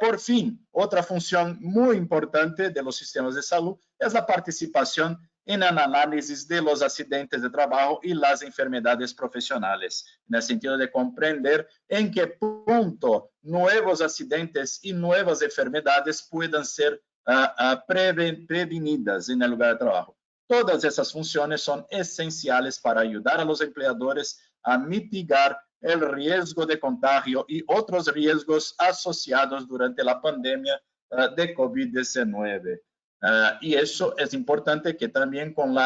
Por fin, otra función muy importante de los sistemas de salud es la participación en el análisis de los accidentes de trabajo y las enfermedades profesionales, en el sentido de comprender en qué punto nuevos accidentes y nuevas enfermedades puedan ser prevenidas en el lugar de trabajo. Todas esas funciones son esenciales para ayudar a los empleadores a mitigar el riesgo de contagio y otros riesgos asociados durante la pandemia de COVID-19. Y eso es importante que también con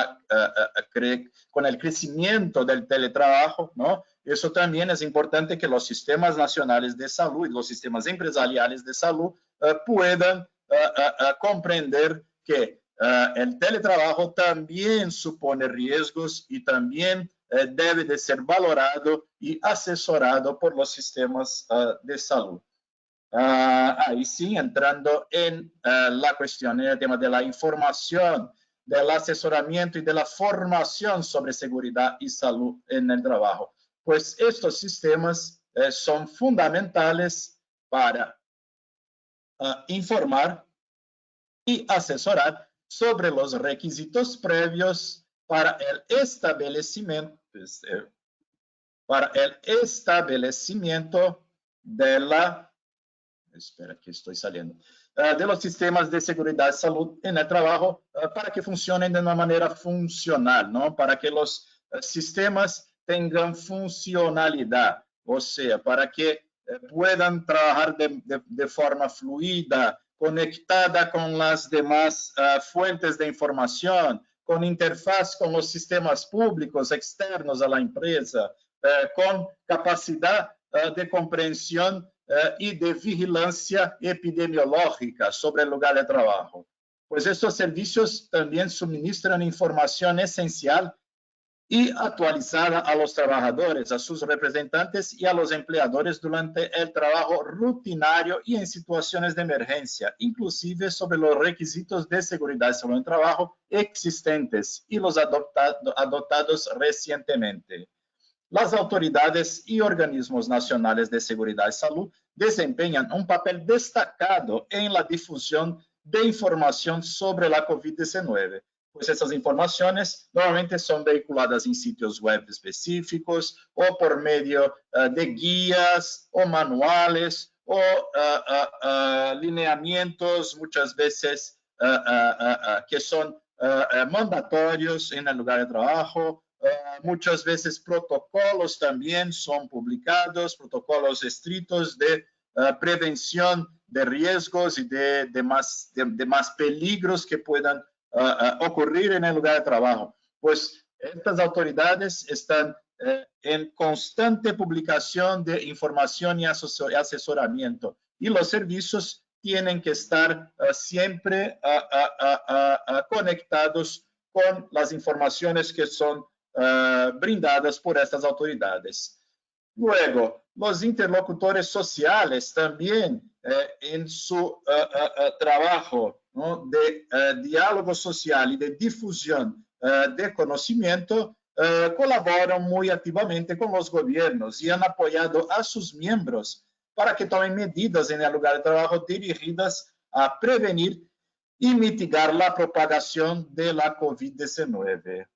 el crecimiento del teletrabajo, ¿no? Eso también es importante que los sistemas nacionales de salud y los sistemas empresariales de salud puedan comprender que el teletrabajo también supone riesgos y también debe de ser valorado y asesorado por los sistemas de salud. Ahí sí, entrando en la cuestión, en el tema de la información, del asesoramiento y de la formación sobre seguridad y salud en el trabajo. Pues estos sistemas son fundamentales para informar y asesorar sobre los requisitos previos para el establecimiento de la, espera que estoy saliendo, de los sistemas de seguridad y salud en el trabajo para que funcionen de una manera funcional, ¿no? Para que los sistemas tengan funcionalidad, o sea, para que puedan trabajar de forma fluida, conectada con las demás fuentes de información, con interfaz con los sistemas públicos externos a la empresa, con capacidad de comprensión y de vigilancia epidemiológica sobre el lugar de trabajo. Pues estos servicios también suministran información esencial y actualizada a los trabajadores, a sus representantes y a los empleadores durante el trabajo rutinario y en situaciones de emergencia, inclusive sobre los requisitos de seguridad y salud en el trabajo existentes y los adoptados recientemente. Las autoridades y organismos nacionales de seguridad y salud desempeñan un papel destacado en la difusión de información sobre la COVID-19, pues esas informaciones normalmente son vehiculadas en sitios web específicos o por medio de guías o manuales o lineamientos, muchas veces que son mandatorios en el lugar de trabajo. Muchas veces protocolos también son publicados, protocolos estrictos de prevención de riesgos y de más peligros que puedan ocurrir en el lugar de trabajo. Pues estas autoridades están en constante publicación de información y asesoramiento, y los servicios tienen que estar siempre conectados con las informaciones que son brindadas por estas autoridades. Luego, los interlocutores sociales también en su trabajo, ¿no?, de diálogo social y de difusión de conocimiento, colaboran muy activamente con los gobiernos y han apoyado a sus miembros para que tomen medidas en el lugar de trabajo dirigidas a prevenir y mitigar la propagación de la COVID-19.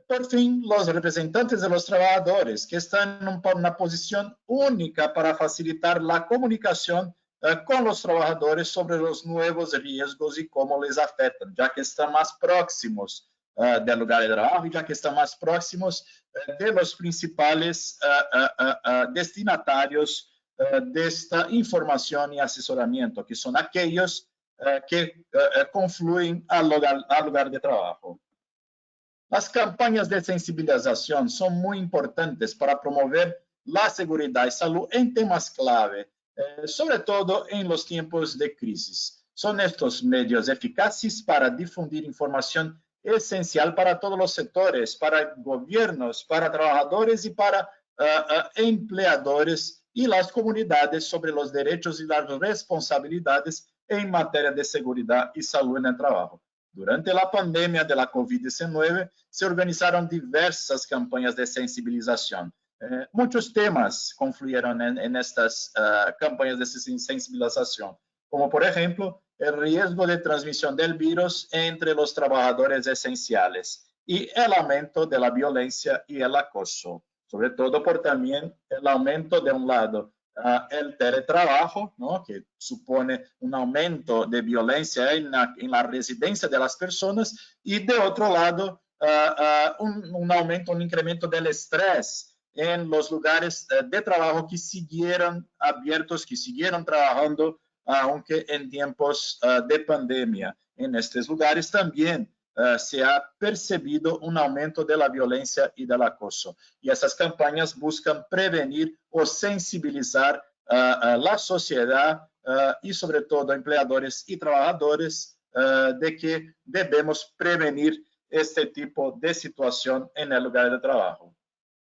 Por fin, los representantes de los trabajadores, que están en una posición única para facilitar la comunicación con los trabajadores sobre los nuevos riesgos y cómo les afectan, ya que están más próximos del lugar de trabajo y ya que están más próximos de los principales destinatarios de esta información y asesoramiento, que son aquellos que confluyen al lugar de trabajo. Las campañas de sensibilización son muy importantes para promover la seguridad y salud en temas clave, sobre todo en los tiempos de crisis. Son estos medios eficaces para difundir información esencial para todos los sectores, para gobiernos, para trabajadores y para empleadores y las comunidades sobre los derechos y las responsabilidades en materia de seguridad y salud en el trabajo. Durante la pandemia de la COVID-19, se organizaron diversas campañas de sensibilización. Muchos temas confluyeron en estas campañas de sensibilización, como por ejemplo, el riesgo de transmisión del virus entre los trabajadores esenciales y el aumento de la violencia y el acoso, sobre todo por también el aumento de un lado el teletrabajo, ¿no?, que supone un aumento de violencia en la residencia de las personas, y de otro lado un aumento, un incremento del estrés en los lugares de trabajo que siguieron abiertos, que siguieron trabajando, aunque en tiempos de pandemia. En estos lugares también se ha percebido un aumento de la violencia y del acoso. Y esas campañas buscan prevenir o sensibilizar a la sociedad y sobre todo empleadores y trabajadores de que debemos prevenir este tipo de situación en el lugar de trabajo.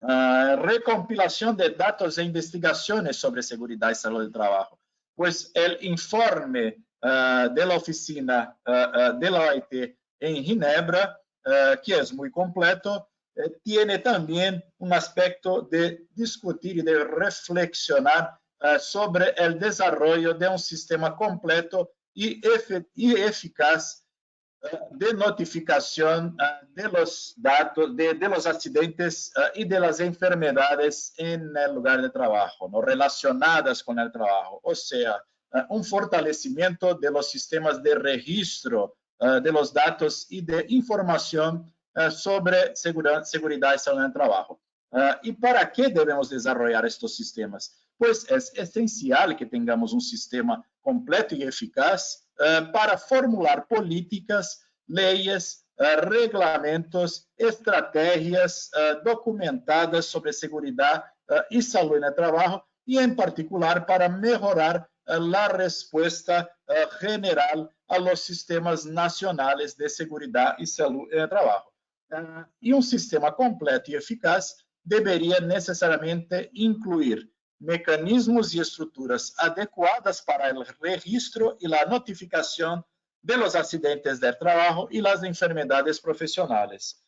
Recompilación de datos e investigaciones sobre seguridad y salud del trabajo. Pues el informe de la oficina de la OIT en Ginebra, que es muy completo, tiene también un aspecto de discutir y de reflexionar sobre el desarrollo de un sistema completo y eficaz de notificación de los datos, de los accidentes y de las enfermedades en el lugar de trabajo, ¿no?, relacionadas con el trabajo. O sea, un fortalecimiento de los sistemas de registro de los datos y de información sobre seguridad y salud en el trabajo. ¿Y para qué debemos desarrollar estos sistemas? Pues es esencial que tengamos un sistema completo y eficaz para formular políticas, leyes, reglamentos, estrategias documentadas sobre seguridad y salud en el trabajo, y en particular para mejorar la respuesta general a los sistemas nacionales de seguridad y salud en el trabajo. Y un sistema completo y eficaz debería necesariamente incluir mecanismos y estructuras adecuadas para el registro y la notificación de los accidentes del trabajo y las enfermedades profesionales,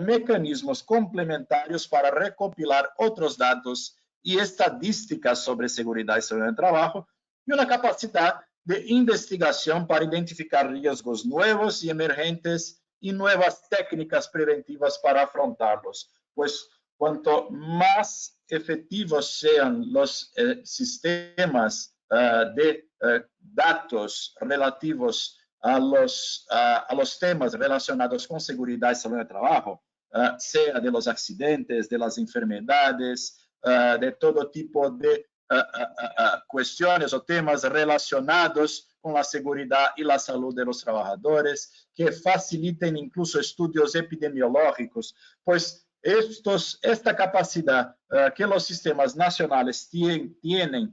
mecanismos complementarios para recopilar otros datos y estadísticas sobre seguridad y salud en el trabajo, y una capacidad de investigación para identificar riesgos nuevos y emergentes y nuevas técnicas preventivas para afrontarlos. Pues cuanto más efectivos sean los sistemas de datos relativos a los temas relacionados con seguridad y salud en el trabajo, sea de los accidentes, de las enfermedades, de todo tipo de cuestiones o temas relacionados con la seguridad y la salud de los trabajadores, que faciliten incluso estudios epidemiológicos, pues esta capacidad que los sistemas nacionales tienen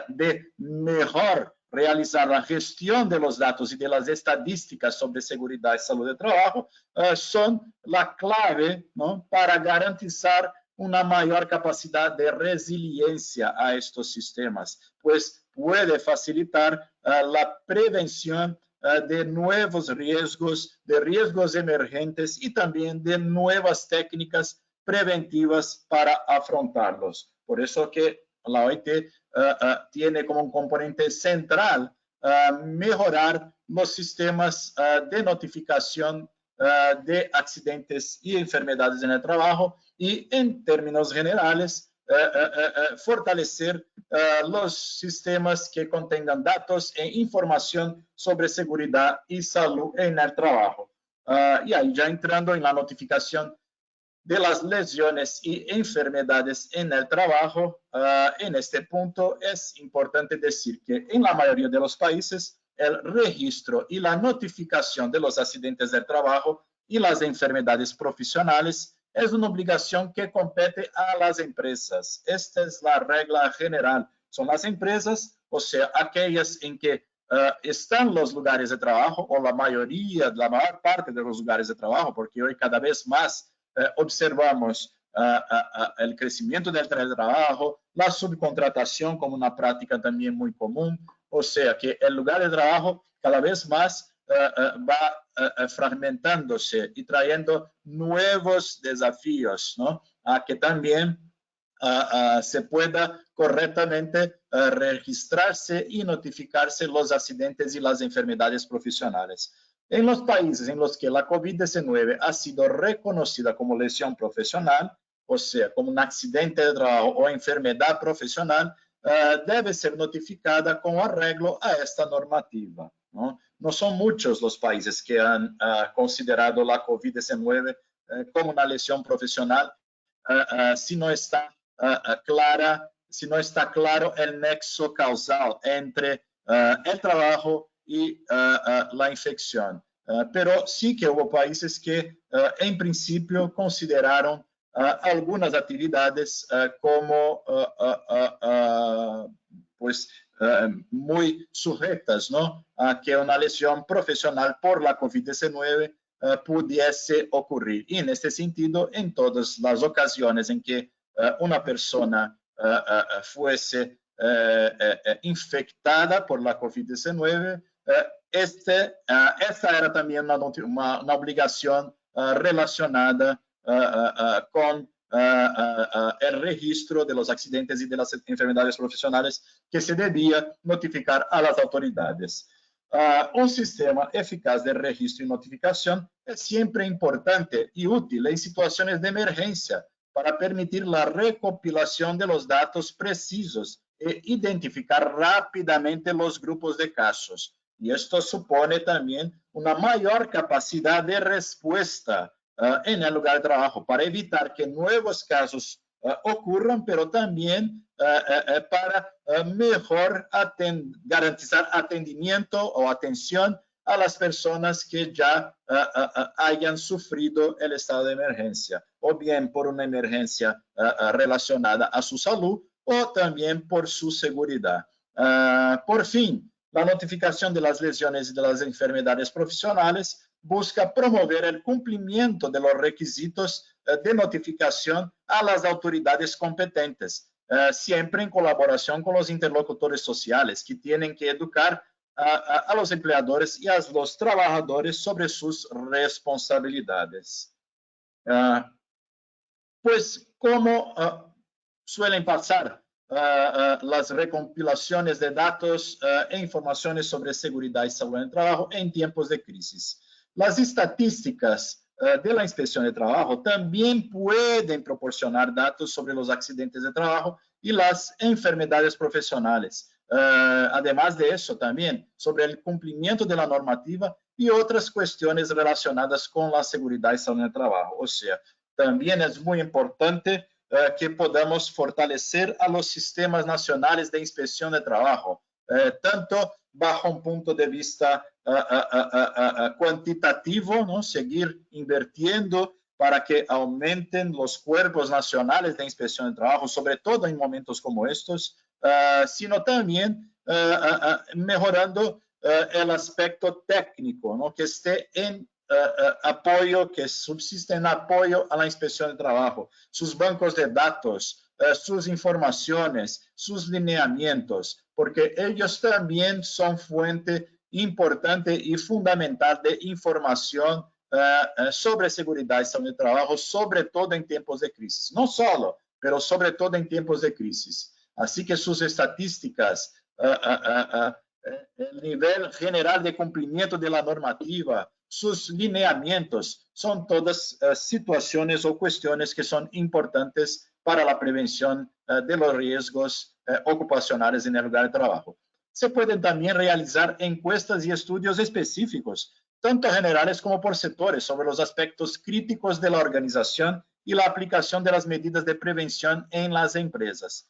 de mejor realizar la gestión de los datos y de las estadísticas sobre seguridad y salud de trabajo son la clave, ¿no?, para garantizar una mayor capacidad de resiliencia a estos sistemas, pues puede facilitar la prevención de nuevos riesgos, de riesgos emergentes y también de nuevas técnicas preventivas para afrontarlos. Por eso que la OIT tiene como un componente central mejorar los sistemas de notificación de accidentes y enfermedades en el trabajo y, en términos generales, fortalecer los sistemas que contengan datos e información sobre seguridad y salud en el trabajo. Y ahí ya entrando en la notificación de las lesiones y enfermedades en el trabajo, en este punto es importante decir que en la mayoría de los países el registro y la notificación de los accidentes del trabajo y las enfermedades profesionales es una obligación que compete a las empresas. Esta es la regla general. Son las empresas, o sea, aquellas en que están los lugares de trabajo, o la mayor parte de los lugares de trabajo, porque hoy cada vez más observamos el crecimiento del trabajo, la subcontratación como una práctica también muy común, o sea que el lugar de trabajo cada vez más va fragmentándose y trayendo nuevos desafíos, ¿no?, a que también se pueda correctamente registrarse y notificarse los accidentes y las enfermedades profesionales. En los países en los que la COVID-19 ha sido reconocida como lesión profesional, o sea, como un accidente de trabajo o enfermedad profesional, debe ser notificada con arreglo a esta normativa, ¿no? No son muchos los países que han considerado la COVID-19 como una lesión profesional si no está claro el nexo causal entre el trabajo y la infección. Pero sí que hubo países que en principio consideraron algunas actividades como pues muy sujetas, ¿no?, a que una lesión profesional por la COVID-19 pudiese ocurrir. Y en este sentido, en todas las ocasiones en que una persona fuese infectada por la COVID-19, esta era también una obligación relacionada con el registro de los accidentes y de las enfermedades profesionales que se debía notificar a las autoridades. Un sistema eficaz de registro y notificación es siempre importante y útil en situaciones de emergencia para permitir la recopilación de los datos precisos e identificar rápidamente los grupos de casos. Y esto supone también una mayor capacidad de respuesta en el lugar de trabajo para evitar que nuevos casos ocurran, pero también para mejor garantizar atendimiento o atención a las personas que ya hayan sufrido el estado de emergencia, o bien por una emergencia relacionada a su salud o también por su seguridad. Por fin, la notificación de las lesiones y de las enfermedades profesionales busca promover el cumplimiento de los requisitos de notificación a las autoridades competentes, siempre en colaboración con los interlocutores sociales que tienen que educar a los empleadores y a los trabajadores sobre sus responsabilidades. Pues como suelen pasar las recompilaciones de datos e informaciones sobre seguridad y salud en el trabajo en tiempos de crisis. Las estadísticas de la inspección de trabajo también pueden proporcionar datos sobre los accidentes de trabajo y las enfermedades profesionales. Además de eso, también sobre el cumplimiento de la normativa y otras cuestiones relacionadas con la seguridad y salud en el trabajo. O sea, también es muy importante que podamos fortalecer a los sistemas nacionales de inspección de trabajo, tanto bajo un punto de vista cuantitativo, ¿no? Seguir invirtiendo para que aumenten los cuerpos nacionales de inspección de trabajo, sobre todo en momentos como estos, sino también mejorando el aspecto técnico, ¿no? Que esté en apoyo, que subsiste en apoyo a la inspección de trabajo, sus bancos de datos, sus informaciones, sus lineamientos, porque ellos también son fuente importante y fundamental de información sobre seguridad y salud de trabajo, sobre todo en tiempos de crisis. No solo, pero sobre todo en tiempos de crisis. Así que sus estadísticas, el nivel general de cumplimiento de la normativa, sus lineamientos, son todas situaciones o cuestiones que son importantes para la prevención de los riesgos ocupacionales en el lugar de trabajo. Se pueden también realizar encuestas y estudios específicos, tanto generales como por sectores, sobre los aspectos críticos de la organización y la aplicación de las medidas de prevención en las empresas.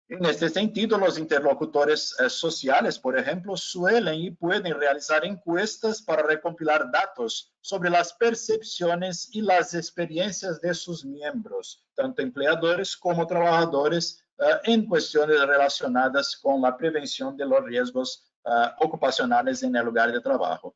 En este sentido, los interlocutores sociales, por ejemplo, suelen y pueden realizar encuestas para recompilar datos sobre las percepciones y las experiencias de sus miembros, tanto empleadores como trabajadores, en cuestiones relacionadas con la prevención de los riesgos ocupacionales en el lugar de trabajo.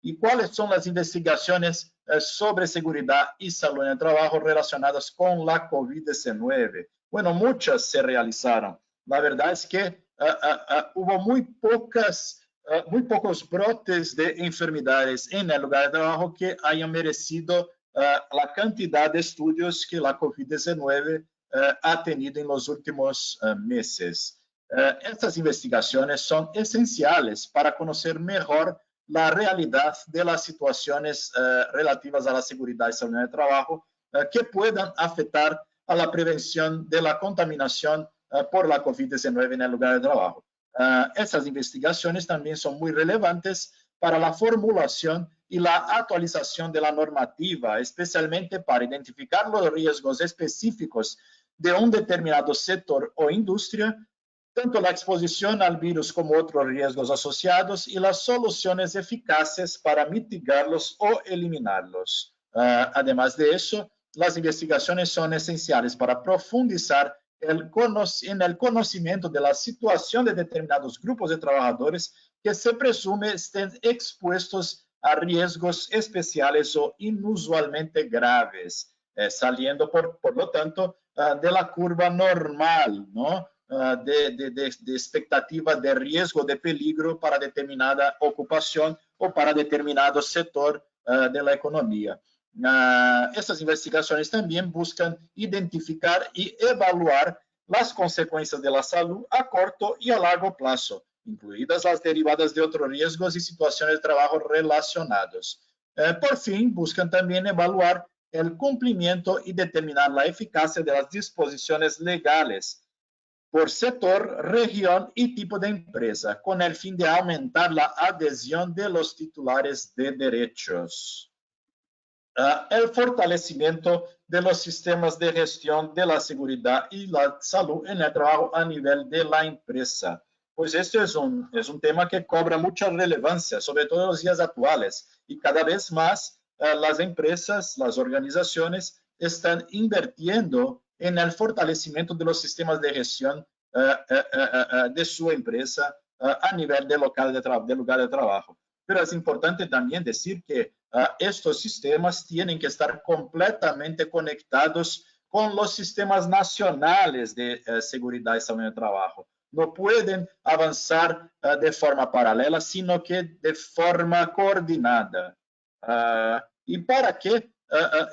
¿Y cuáles son las investigaciones sobre seguridad y salud en el trabajo relacionadas con la COVID-19? Bueno, muchas se realizaron. La verdad es que hubo muy pocos brotes de enfermedades en el lugar de trabajo que hayan merecido la cantidad de estudios que la COVID-19 ha tenido en los últimos meses. Estas investigaciones son esenciales para conocer mejor la realidad de las situaciones relativas a la seguridad y salud en el trabajo que puedan afectar a la prevención de la contaminación por la COVID-19 en el lugar de trabajo. Estas investigaciones también son muy relevantes para la formulación y la actualización de la normativa, especialmente para identificar los riesgos específicos de un determinado sector o industria, tanto la exposición al virus como otros riesgos asociados y las soluciones eficaces para mitigarlos o eliminarlos. Además de eso, las investigaciones son esenciales para profundizar en el conocimiento de la situación de determinados grupos de trabajadores que se presume estén expuestos a riesgos especiales o inusualmente graves, saliendo, por lo tanto, de la curva normal, ¿no? De expectativa de riesgo, de peligro para determinada ocupación o para determinado sector de la economía. Estas investigaciones también buscan identificar y evaluar las consecuencias de la salud a corto y a largo plazo, incluidas las derivadas de otros riesgos y situaciones de trabajo relacionados. Por fin, buscan también evaluar el cumplimiento y determinar la eficacia de las disposiciones legales por sector, región y tipo de empresa, con el fin de aumentar la adhesión de los titulares de derechos. El fortalecimiento de los sistemas de gestión de la seguridad y la salud en el trabajo a nivel de la empresa. Pues este es un tema que cobra mucha relevancia, sobre todo en los días actuales, y cada vez más las empresas, las organizaciones están invirtiendo en el fortalecimiento de los sistemas de gestión de su empresa a nivel de lugar de trabajo. Pero es importante también decir que estos sistemas tienen que estar completamente conectados con los sistemas nacionales de seguridad y salud en el trabajo. No pueden avanzar de forma paralela, sino que de forma coordinada. ¿Y para qué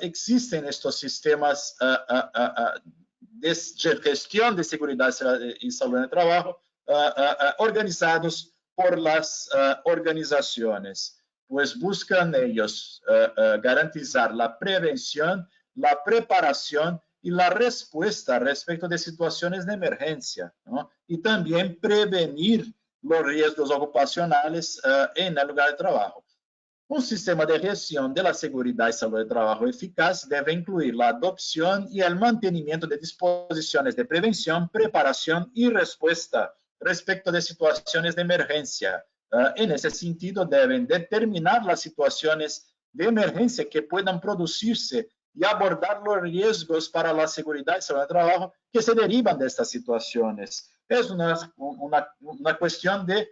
existen estos sistemas de gestión de seguridad y salud en el trabajo organizados por las organizaciones? Pues buscan ellos garantizar la prevención, la preparación y la respuesta respecto de situaciones de emergencia, ¿no? Y también prevenir los riesgos ocupacionales en el lugar de trabajo. Un sistema de gestión de la seguridad y salud de trabajo eficaz debe incluir la adopción y el mantenimiento de disposiciones de prevención, preparación y respuesta respecto de situaciones de emergencia. En ese sentido, deben determinar las situaciones de emergencia que puedan producirse y abordar los riesgos para la seguridad y salud de trabajo que se derivan de estas situaciones. Es una cuestión de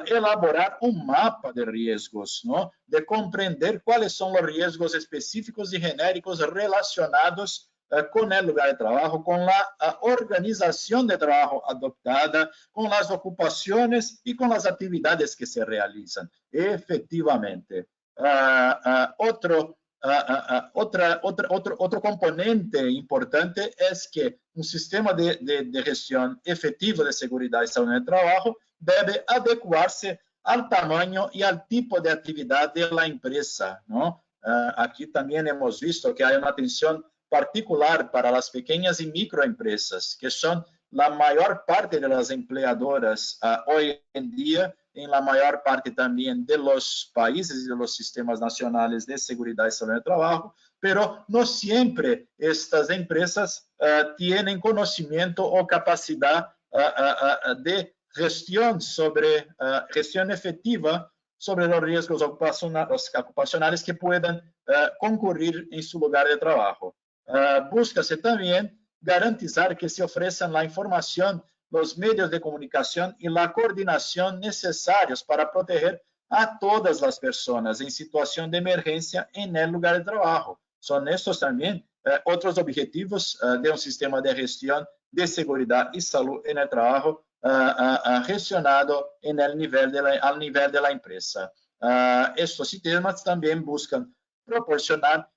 elaborar un mapa de riesgos, ¿no? De comprender cuáles son los riesgos específicos y genéricos relacionados con el lugar de trabajo, con la organización de trabajo adoptada, con las ocupaciones y con las actividades que se realizan. Efectivamente. Otro componente importante es que un sistema de gestión efectivo de seguridad y salud en el trabajo debe adecuarse al tamaño y al tipo de actividad de la empresa, ¿no? Aquí también hemos visto que hay una atención particular para las pequeñas y microempresas, que son la mayor parte de las empleadoras hoy en día, en la mayor parte también de los países y de los sistemas nacionales de seguridad y salud en el trabajo, pero no siempre estas empresas tienen conocimiento o capacidad de gestión efectiva sobre los riesgos ocupacionales que puedan concurrir en su lugar de trabajo. Búscase también garantizar que se ofrezcan la información, los medios de comunicación y la coordinación necesarios para proteger a todas las personas en situación de emergencia en el lugar de trabajo. Son estos también otros objetivos de un sistema de gestión de seguridad y salud en el trabajo gestionado al nivel de la empresa. Estos sistemas también buscan proporcionar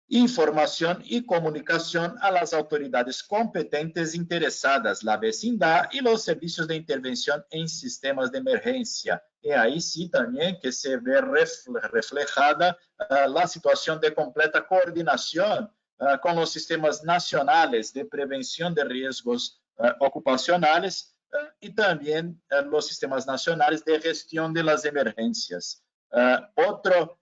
información y comunicación a las autoridades competentes interesadas, la vecindad y los servicios de intervención en sistemas de emergencia. Y ahí sí también que se ve reflejada la situación de completa coordinación con los sistemas nacionales de prevención de riesgos ocupacionales y también los sistemas nacionales de gestión de las emergencias. Otro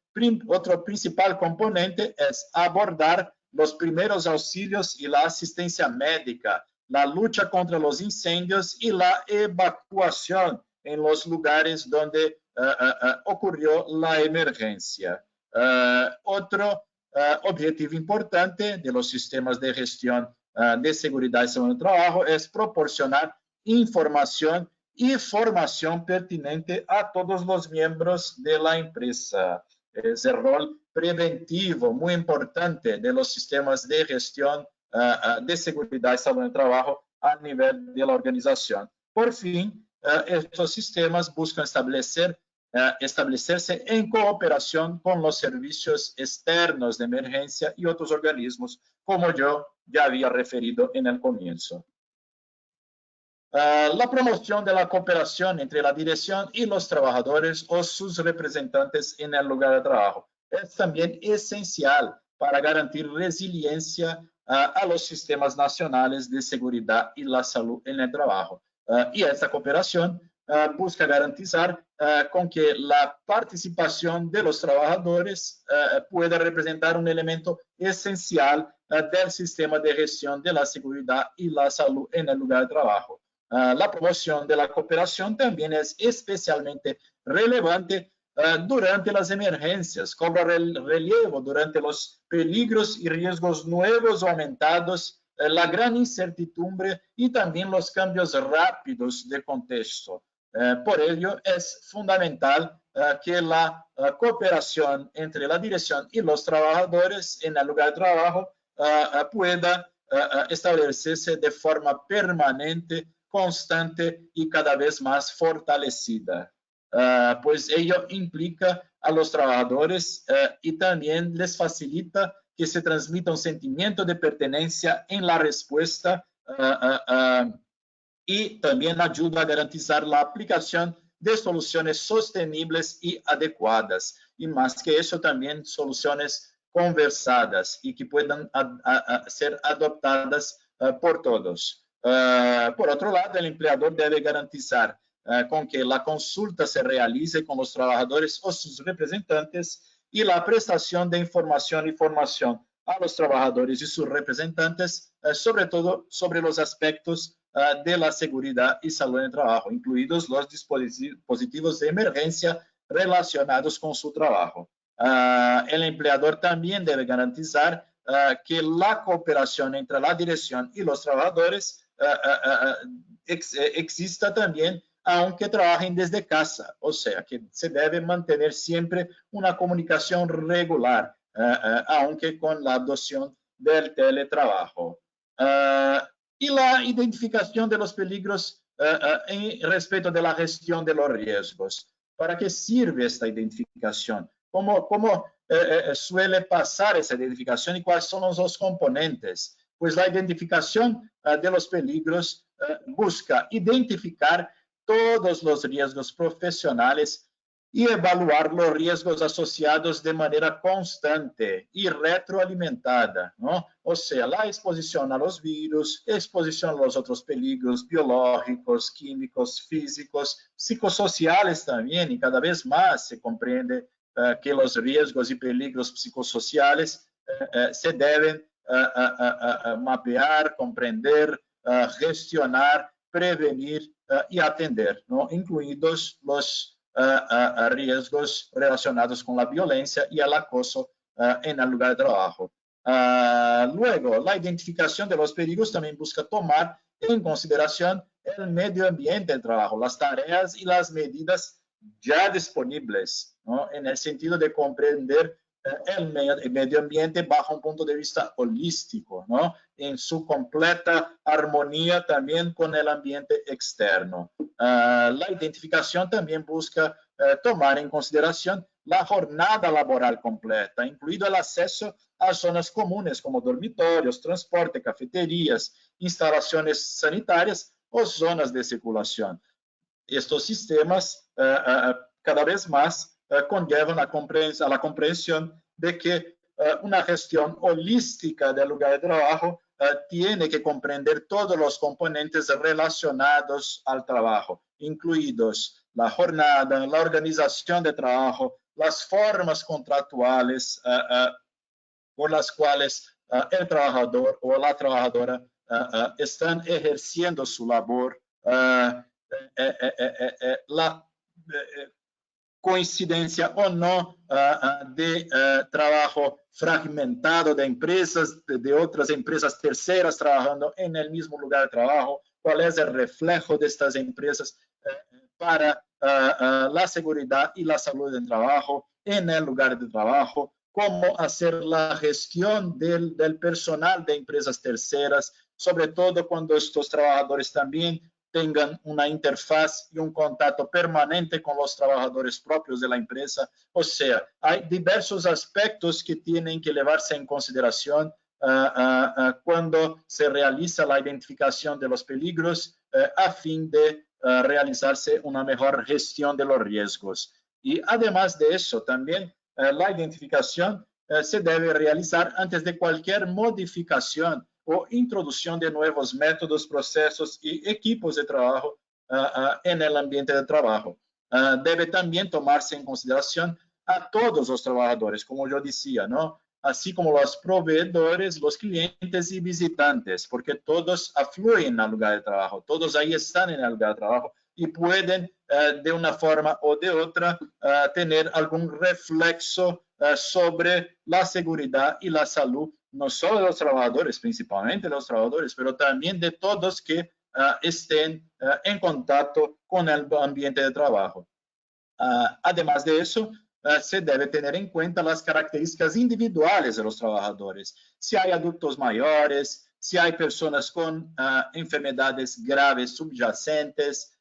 principal componente es abordar los primeros auxilios y la asistencia médica, la lucha contra los incendios y la evacuación en los lugares donde ocurrió la emergencia. Otro objetivo importante de los sistemas de gestión de seguridad y salud en el trabajo es proporcionar información y formación pertinente a todos los miembros de la empresa. Es el rol preventivo muy importante de los sistemas de gestión de seguridad y salud en el trabajo a nivel de la organización. Por fin, estos sistemas buscan establecerse en cooperación con los servicios externos de emergencia y otros organismos, como yo ya había referido en el comienzo. La promoción de la cooperación entre la dirección y los trabajadores o sus representantes en el lugar de trabajo es también esencial para garantir resiliencia, a los sistemas nacionales de seguridad y la salud en el trabajo. Y esta cooperación busca garantizar con que la participación de los trabajadores pueda representar un elemento esencial del sistema de gestión de la seguridad y la salud en el lugar de trabajo. La promoción de la cooperación también es especialmente relevante durante las emergencias, cobra relevo durante los peligros y riesgos nuevos o aumentados, la gran incertidumbre y también los cambios rápidos de contexto. Por ello, es fundamental que la cooperación entre la dirección y los trabajadores en el lugar de trabajo pueda establecerse de forma permanente, constante y cada vez más fortalecida. Pues ello implica a los trabajadores y también les facilita que se transmita un sentimiento de pertenencia en la respuesta y también ayuda a garantizar la aplicación de soluciones sostenibles y adecuadas. Y más que eso, también soluciones conversadas y que puedan ser adoptadas por todos. Por otro lado, el empleador debe garantizar con que la consulta se realice con los trabajadores o sus representantes y la prestación de información y formación a los trabajadores y sus representantes, sobre todo sobre los aspectos de la seguridad y salud en el trabajo, incluidos los dispositivos de emergencia relacionados con su trabajo. El empleador también debe garantizar que la cooperación entre la dirección y los trabajadores exista también aunque trabajen desde casa, o sea, que se debe mantener siempre una comunicación regular, aunque con la adopción del teletrabajo. Y la identificación de los peligros en respecto de la gestión de los riesgos. ¿Para qué sirve esta identificación? ¿Cómo suele pasar esa identificación y cuáles son los componentes? Pues la identificación de los peligros busca identificar todos los riesgos profesionales y evaluar los riesgos asociados de manera constante y retroalimentada, ¿no? O sea, la exposición a los virus, exposición a los otros peligros biológicos, químicos, físicos, psicosociales también, y cada vez más se comprende que los riesgos y peligros psicosociales se deben mapear, comprender, gestionar, prevenir y atender, ¿no? Incluidos los riesgos relacionados con la violencia y el acoso en el lugar de trabajo. Luego, la identificación de los peligros también busca tomar en consideración el medio ambiente del trabajo, las tareas y las medidas ya disponibles, ¿no? En el sentido de comprender el medio ambiente bajo un punto de vista holístico, ¿no? En su completa armonía también con el ambiente externo. La identificación también busca tomar en consideración la jornada laboral completa, incluido el acceso a zonas comunes como dormitorios, transporte, cafeterías, instalaciones sanitarias o zonas de circulación. Estos sistemas cada vez más conllevan a la comprensión de que una gestión holística del lugar de trabajo tiene que comprender todos los componentes relacionados al trabajo, incluidos la jornada, la organización de trabajo, las formas contractuales por las cuales el trabajador o la trabajadora están ejerciendo su labor, la coincidencia o no de trabajo fragmentado de empresas, de otras empresas terceras trabajando en el mismo lugar de trabajo, cuál es el reflejo de estas empresas para la seguridad y la salud del trabajo en el lugar de trabajo, cómo hacer la gestión del personal de empresas terceras, sobre todo cuando estos trabajadores también tengan una interfaz y un contacto permanente con los trabajadores propios de la empresa. O sea, hay diversos aspectos que tienen que llevarse en consideración cuando se realiza la identificación de los peligros a fin de realizarse una mejor gestión de los riesgos. Y además de eso, también la identificación se debe realizar antes de cualquier modificación o introducción de nuevos métodos, procesos y equipos de trabajo en el ambiente de trabajo. Debe también tomarse en consideración a todos los trabajadores, como yo decía, ¿no? Así como los proveedores, los clientes y visitantes, porque todos afluyen al lugar de trabajo, todos ahí están en el lugar de trabajo y pueden, de una forma o de otra, tener algún reflexo sobre la seguridad y la salud, no solo de los trabajadores, principalmente de los trabajadores, pero también de todos que estén en contacto con el ambiente de trabajo. Además de eso, se debe tener en cuenta las características individuales de los trabajadores. Si hay adultos mayores, si hay personas con enfermedades graves subyacentes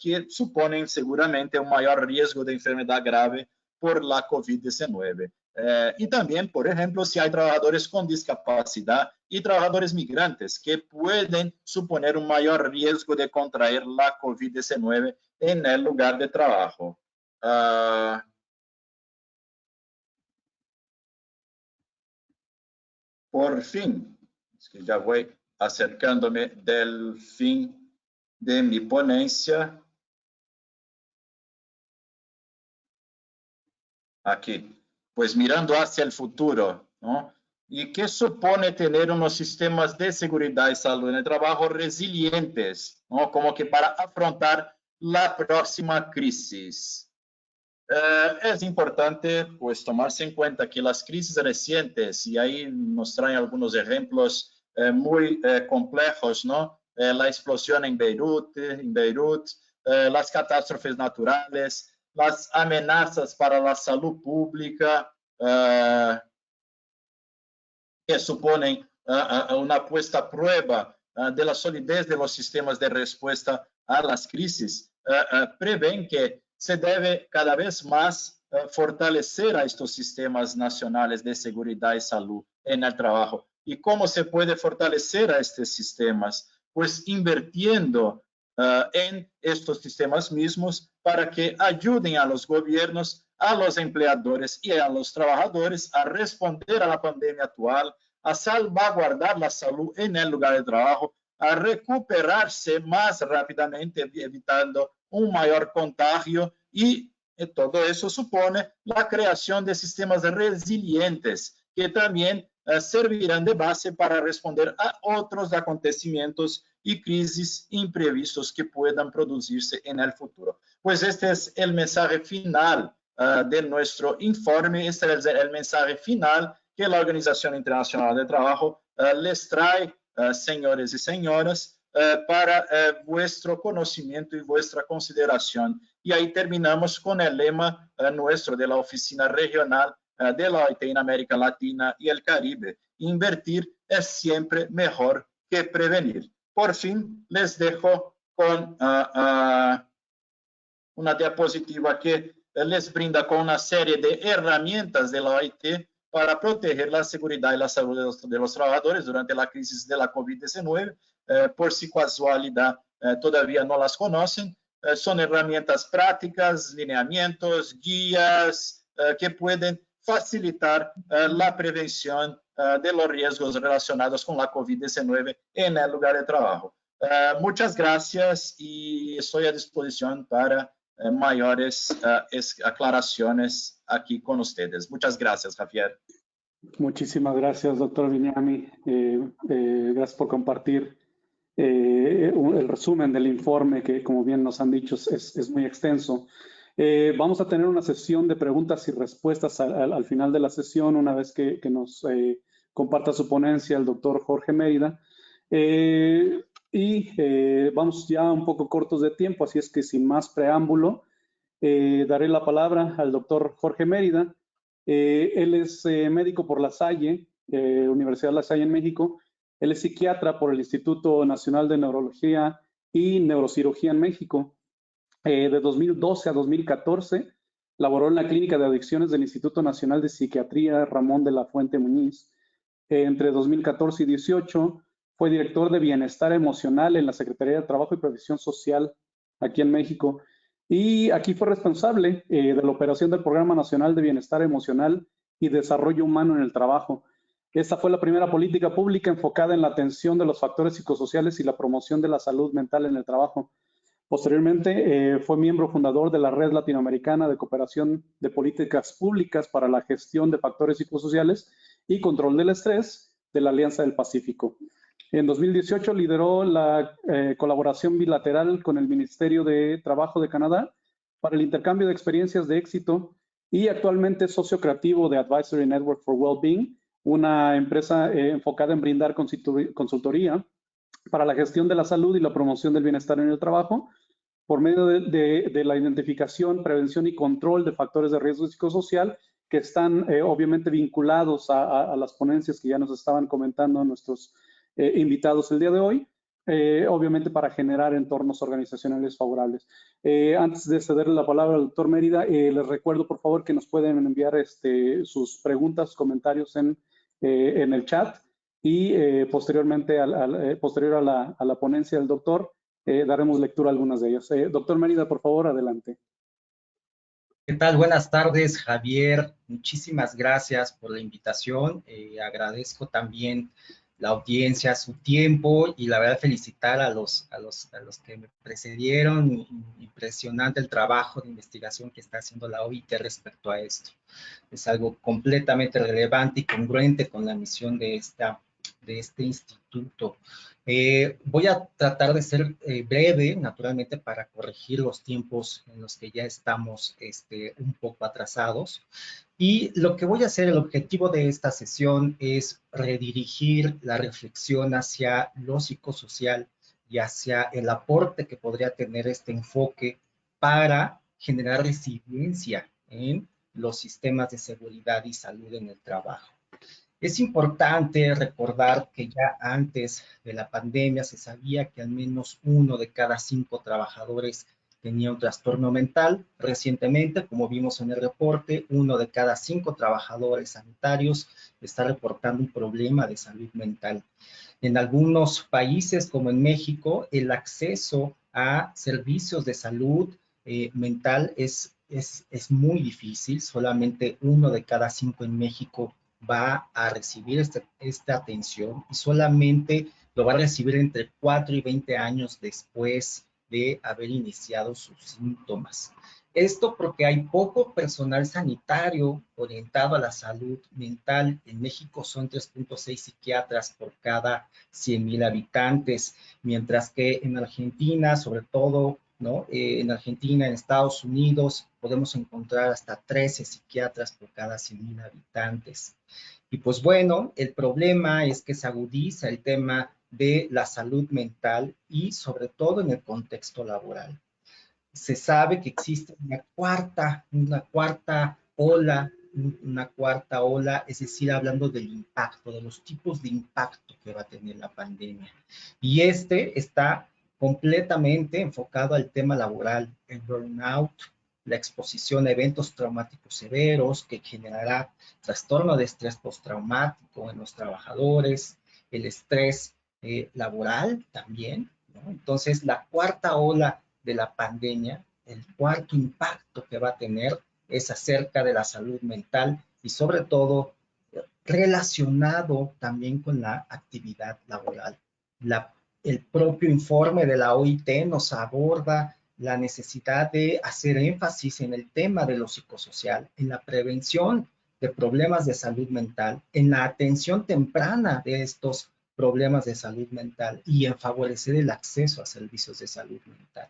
que suponen seguramente un mayor riesgo de enfermedad grave por la COVID-19. Y también, por ejemplo, si hay trabajadores con discapacidad y trabajadores migrantes que pueden suponer un mayor riesgo de contraer la COVID-19 en el lugar de trabajo. Por fin, es que ya voy acercándome del fin de mi ponencia. Aquí, pues mirando hacia el futuro, ¿no? ¿Y qué supone tener unos sistemas de seguridad y salud en el trabajo resilientes, ¿no? Como que para afrontar la próxima crisis? Es importante pues tomarse en cuenta que las crisis recientes, y ahí nos traen algunos ejemplos muy complejos, ¿no? La explosión en Beirut, las catástrofes naturales, las amenazas para la salud pública, que suponen una puesta a prueba de la solidez de los sistemas de respuesta a las crisis, prevén que se debe cada vez más fortalecer a estos sistemas nacionales de seguridad y salud en el trabajo. ¿Y cómo se puede fortalecer a estos sistemas? Pues invirtiendo en estos sistemas mismos para que ayuden a los gobiernos, a los empleadores y a los trabajadores a responder a la pandemia actual, a salvaguardar la salud en el lugar de trabajo, a recuperarse más rápidamente, evitando un mayor contagio, y todo eso supone la creación de sistemas resilientes que también servirán de base para responder a otros acontecimientos y crisis imprevistos que puedan producirse en el futuro. Pues este es el mensaje final de nuestro informe, este es el mensaje final que la Organización Internacional del Trabajo les trae, señores y señoras, para vuestro conocimiento y vuestra consideración. Y ahí terminamos con el lema nuestro de la Oficina Regional de la OIT en América Latina y el Caribe: invertir es siempre mejor que prevenir. Por fin, les dejo con una diapositiva que les brinda con una serie de herramientas de la OIT para proteger la seguridad y la salud de los trabajadores durante la crisis de la COVID-19. Por si casualidad todavía no las conocen, son herramientas prácticas, lineamientos, guías que pueden facilitar la prevención de los riesgos relacionados con la COVID-19 en el lugar de trabajo. Muchas gracias y estoy a disposición para mayores aclaraciones aquí con ustedes. Muchas gracias, Javier. Muchísimas gracias, doctor Viñami. Gracias por compartir el resumen del informe que, como bien nos han dicho, es muy extenso. Vamos a tener una sesión de preguntas y respuestas al final de la sesión, una vez que nos comparta su ponencia el doctor Jorge Mérida. Vamos ya un poco cortos de tiempo, así es que sin más preámbulo, daré la palabra al doctor Jorge Mérida. Él es médico por La Salle, Universidad La Salle en México. Él es psiquiatra por el Instituto Nacional de Neurología y Neurocirugía en México. De 2012 a 2014 laboró en la Clínica de Adicciones del Instituto Nacional de Psiquiatría Ramón de la Fuente Muñiz. Entre 2014 y 2018 fue director de Bienestar Emocional en la Secretaría de Trabajo y Previsión Social aquí en México. Y aquí fue responsable de la operación del Programa Nacional de Bienestar Emocional y desarrollo humano en el trabajo. Esta fue la primera política pública enfocada en la atención de los factores psicosociales y la promoción de la salud mental en el trabajo. Posteriormente, fue miembro fundador de la Red Latinoamericana de Cooperación de Políticas Públicas para la Gestión de Factores Psicosociales y Control del Estrés de la Alianza del Pacífico. En 2018 lideró la colaboración bilateral con el Ministerio de Trabajo de Canadá para el intercambio de experiencias de éxito y actualmente es socio creativo de Advisory Network for Wellbeing, una empresa enfocada en brindar consultoría para la gestión de la salud y la promoción del bienestar en el trabajo por medio de la identificación, prevención y control de factores de riesgo psicosocial que están obviamente vinculados a las ponencias que ya nos estaban comentando nuestros invitados el día de hoy, obviamente para generar entornos organizacionales favorables. Antes de cederle la palabra al doctor Mérida, les recuerdo por favor que nos pueden enviar sus preguntas, comentarios en el chat y posteriormente, posterior a la ponencia del doctor, daremos lectura a algunas de ellas. Doctor Mérida, por favor, adelante. ¿Qué tal? Buenas tardes, Javier. Muchísimas gracias por la invitación. Agradezco también la audiencia, su tiempo y la verdad felicitar a los que me precedieron. Impresionante el trabajo de investigación que está haciendo la OIT respecto a esto. Es algo completamente relevante y congruente con la misión de este instituto. Voy a tratar de ser breve, naturalmente, para corregir los tiempos en los que ya estamos un poco atrasados. Y lo que voy a hacer, el objetivo de esta sesión es redirigir la reflexión hacia lo psicosocial y hacia el aporte que podría tener este enfoque para generar resiliencia en los sistemas de seguridad y salud en el trabajo. Es importante recordar que ya antes de la pandemia se sabía que al menos 1 de cada 5 trabajadores tenía un trastorno mental. Recientemente, como vimos en el reporte, 1 de cada 5 trabajadores sanitarios está reportando un problema de salud mental. En algunos países, como en México, el acceso a servicios de salud mental es muy difícil. Solamente 1 de cada 5 en México va a recibir esta atención y solamente lo va a recibir entre 4 y 20 años después de haber iniciado sus síntomas. Esto porque hay poco personal sanitario orientado a la salud mental. En México son 3.6 psiquiatras por cada 100,000 habitantes, mientras que en Argentina, sobre todo, ¿no? En Argentina, en Estados Unidos, podemos encontrar hasta 13 psiquiatras por cada 100,000 habitantes. Y pues bueno, el problema es que se agudiza el tema de la salud mental y sobre todo en el contexto laboral. Se sabe que existe una cuarta ola, es decir, hablando del impacto, de los tipos de impacto que va a tener la pandemia. Y está completamente enfocado al tema laboral, el burnout, la exposición a eventos traumáticos severos que generará trastorno de estrés postraumático en los trabajadores, el estrés laboral también, ¿no? Entonces, la cuarta ola de la pandemia, el cuarto impacto que va a tener es acerca de la salud mental y sobre todo relacionado también con la actividad laboral. El propio informe de la OIT nos aborda la necesidad de hacer énfasis en el tema de lo psicosocial, en la prevención de problemas de salud mental, en la atención temprana de estos problemas de salud mental y en favorecer el acceso a servicios de salud mental.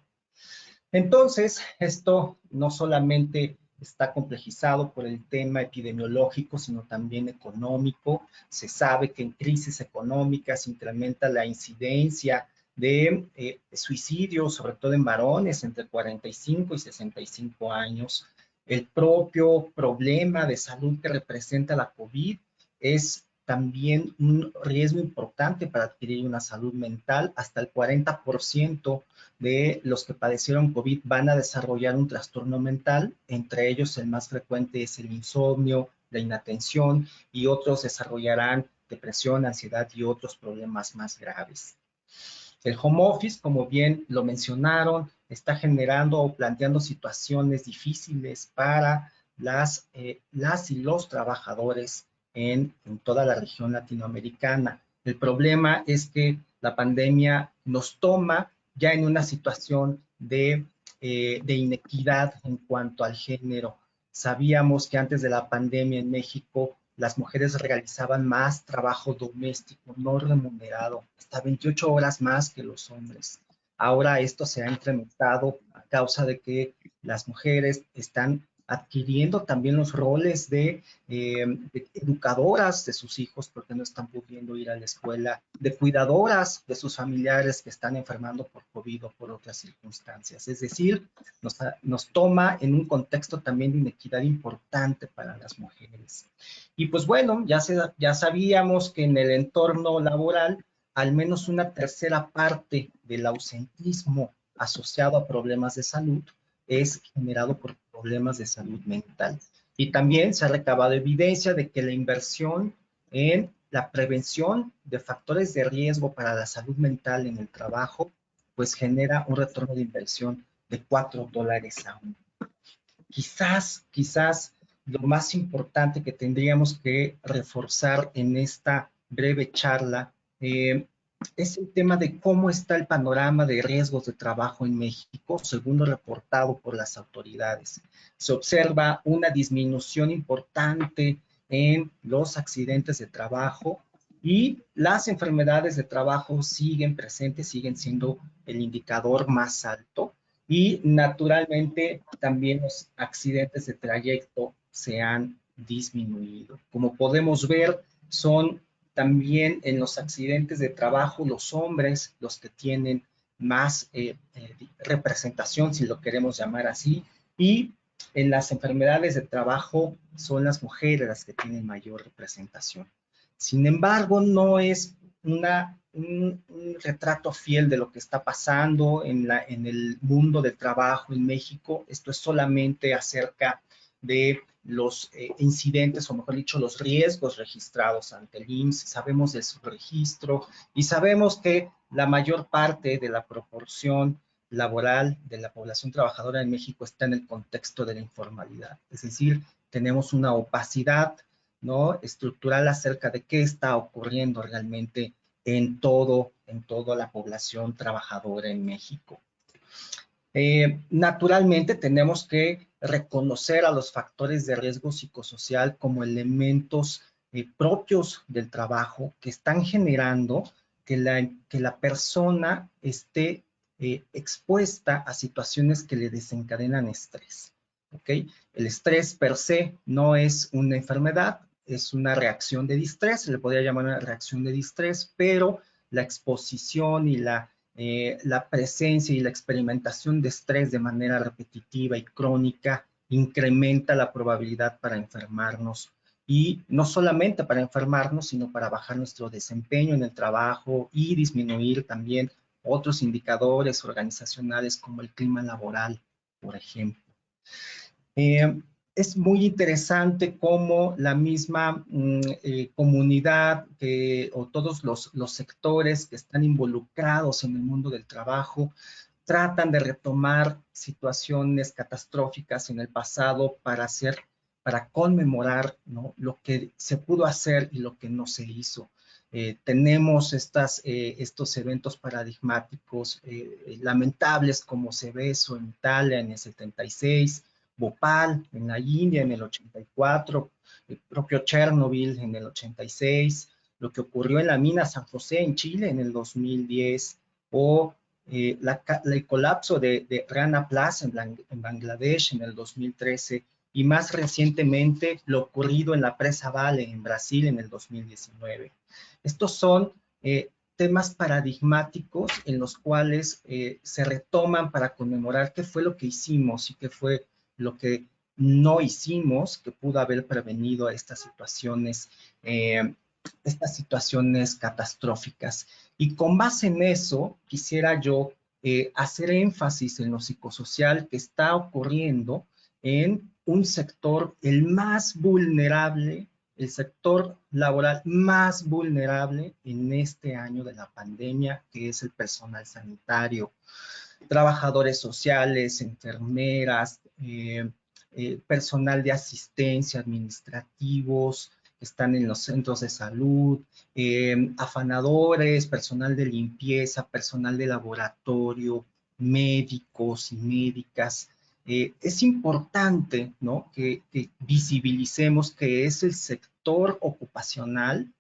Entonces, esto no solamente está complejizado por el tema epidemiológico, sino también económico. Se sabe que en crisis económicas se incrementa la incidencia de suicidios, sobre todo en varones entre 45 y 65 años. El propio problema de salud que representa la COVID es también un riesgo importante para adquirir una salud mental. Hasta el 40% de los que padecieron COVID van a desarrollar un trastorno mental. Entre ellos, el más frecuente es el insomnio, la inatención, y otros desarrollarán depresión, ansiedad y otros problemas más graves. El home office, como bien lo mencionaron, está generando o planteando situaciones difíciles para las y los trabajadores en toda la región latinoamericana. El problema es que la pandemia nos toma ya en una situación de inequidad en cuanto al género. Sabíamos que antes de la pandemia en México las mujeres realizaban más trabajo doméstico no remunerado, hasta 28 horas más que los hombres. Ahora esto se ha incrementado a causa de que las mujeres están adquiriendo también los roles de educadoras de sus hijos porque no están pudiendo ir a la escuela, de cuidadoras de sus familiares que están enfermando por COVID o por otras circunstancias. Es decir, nos toma en un contexto también de inequidad importante para las mujeres. Y pues bueno, ya sabíamos que en el entorno laboral, al menos una tercera parte del ausentismo asociado a problemas de salud es generado por problemas de salud mental. Y también se ha recabado evidencia de que la inversión en la prevención de factores de riesgo para la salud mental en el trabajo, pues genera un retorno de inversión de $4 aún. Quizás lo más importante que tendríamos que reforzar en esta breve charla es el tema de cómo está el panorama de riesgos de trabajo en México, según lo reportado por las autoridades. Se observa una disminución importante en los accidentes de trabajo y las enfermedades de trabajo siguen presentes, siguen siendo el indicador más alto y naturalmente también los accidentes de trayecto se han disminuido. Como podemos ver, son también en los accidentes de trabajo los hombres los que tienen más representación, si lo queremos llamar así, y en las enfermedades de trabajo son las mujeres las que tienen mayor representación. Sin embargo, no es un retrato fiel de lo que está pasando en el mundo del trabajo en México. Esto es solamente acerca de los incidentes, o mejor dicho, los riesgos registrados ante el IMSS. Sabemos de su registro y sabemos que la mayor parte de la proporción laboral de la población trabajadora en México está en el contexto de la informalidad. Es decir, tenemos una opacidad, ¿no?, estructural acerca de qué está ocurriendo realmente en toda la población trabajadora en México. Naturalmente tenemos que reconocer a los factores de riesgo psicosocial como elementos propios del trabajo que están generando que la persona esté expuesta a situaciones que le desencadenan estrés. ¿Okay? El estrés per se no es una enfermedad, es una reacción de distrés, se le podría llamar una reacción de distrés, pero la exposición y la presencia y la experimentación de estrés de manera repetitiva y crónica incrementa la probabilidad para enfermarnos. Y no solamente para enfermarnos, sino para bajar nuestro desempeño en el trabajo y disminuir también otros indicadores organizacionales como el clima laboral, por ejemplo. Es muy interesante cómo la misma comunidad o todos los sectores que están involucrados en el mundo del trabajo tratan de retomar situaciones catastróficas en el pasado para conmemorar, ¿no?, lo que se pudo hacer y lo que no se hizo. Tenemos estos eventos paradigmáticos lamentables como Seveso en Italia en el 76, Bhopal en la India en el 84, el propio Chernobyl en el 86, lo que ocurrió en la mina San José en Chile en el 2010, o el colapso de Rana Plaza en Bangladesh en el 2013, y más recientemente lo ocurrido en la presa Vale en Brasil en el 2019. Estos son temas paradigmáticos en los cuales se retoman para conmemorar qué fue lo que hicimos y qué fue lo que no hicimos, que pudo haber prevenido estas situaciones catastróficas. Y con base en eso, quisiera yo hacer énfasis en lo psicosocial que está ocurriendo en un sector el más vulnerable, el sector laboral más vulnerable en este año de la pandemia, que es el personal sanitario. Trabajadores sociales, enfermeras, personal de asistencia, administrativos, están en los centros de salud, afanadores, personal de limpieza, personal de laboratorio, médicos y médicas. Es importante, ¿no?, que visibilicemos que es el sector ocupacional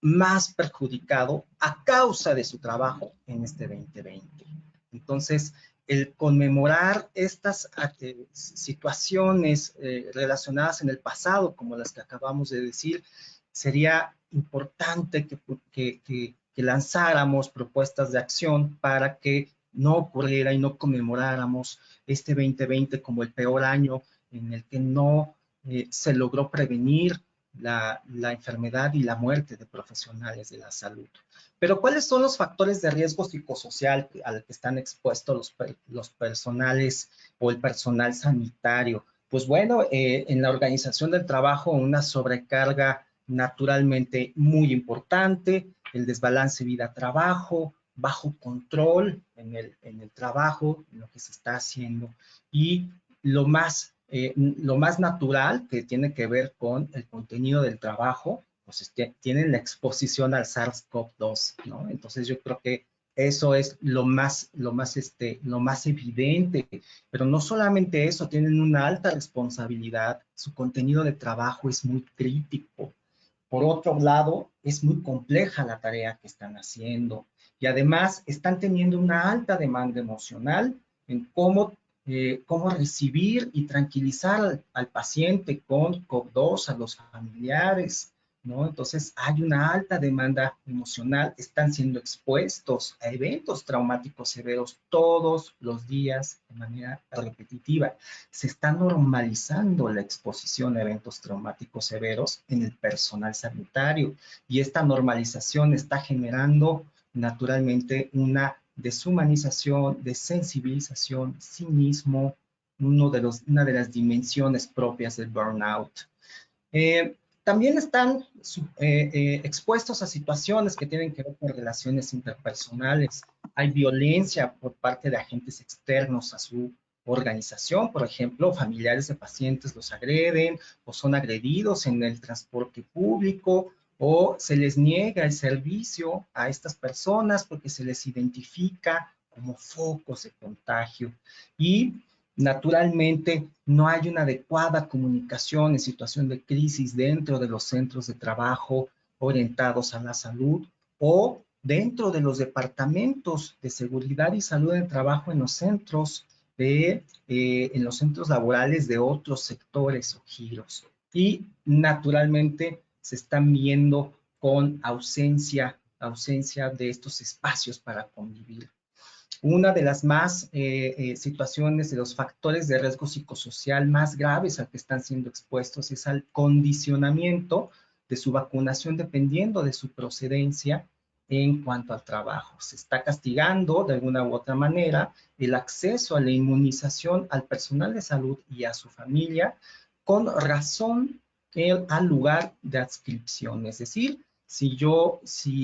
más perjudicado a causa de su trabajo en este 2020. Entonces, el conmemorar estas situaciones relacionadas en el pasado, como las que acabamos de decir, sería importante que lanzáramos propuestas de acción para que no ocurriera y no conmemoráramos este 2020 como el peor año en el que no se logró prevenir la enfermedad y la muerte de profesionales de la salud. Pero ¿cuáles son los factores de riesgo psicosocial al que están expuestos los personales o el personal sanitario? Pues bueno, en la organización del trabajo, una sobrecarga naturalmente muy importante, el desbalance vida-trabajo, bajo control en el trabajo, en lo que se está haciendo, y lo más natural, que tiene que ver con el contenido del trabajo, pues tienen la exposición al SARS-CoV-2, ¿no? Entonces yo creo que eso es lo más evidente, pero no solamente eso, tienen una alta responsabilidad, su contenido de trabajo es muy crítico. Por otro lado, es muy compleja la tarea que están haciendo y además están teniendo una alta demanda emocional en cómo recibir y tranquilizar al paciente con COV-2, a los familiares, ¿no? Entonces hay una alta demanda emocional, están siendo expuestos a eventos traumáticos severos todos los días de manera repetitiva. Se está normalizando la exposición a eventos traumáticos severos en el personal sanitario y esta normalización está generando naturalmente una deshumanización, desensibilización, cinismo, una de las dimensiones propias del burnout. También están expuestos a situaciones que tienen que ver con relaciones interpersonales. Hay violencia por parte de agentes externos a su organización, por ejemplo, familiares de pacientes los agreden o son agredidos en el transporte público o se les niega el servicio a estas personas porque se les identifica como focos de contagio. Y naturalmente, no hay una adecuada comunicación en situación de crisis dentro de los centros de trabajo orientados a la salud o dentro de los departamentos de seguridad y salud en trabajo en los centros laborales de otros sectores o giros. Y naturalmente se están viendo con ausencia de estos espacios para convivir. Una de las más situaciones de los factores de riesgo psicosocial más graves al que están siendo expuestos es al condicionamiento de su vacunación dependiendo de su procedencia en cuanto al trabajo. Se está castigando de alguna u otra manera el acceso a la inmunización al personal de salud y a su familia con razón al lugar de adscripción. Es decir, si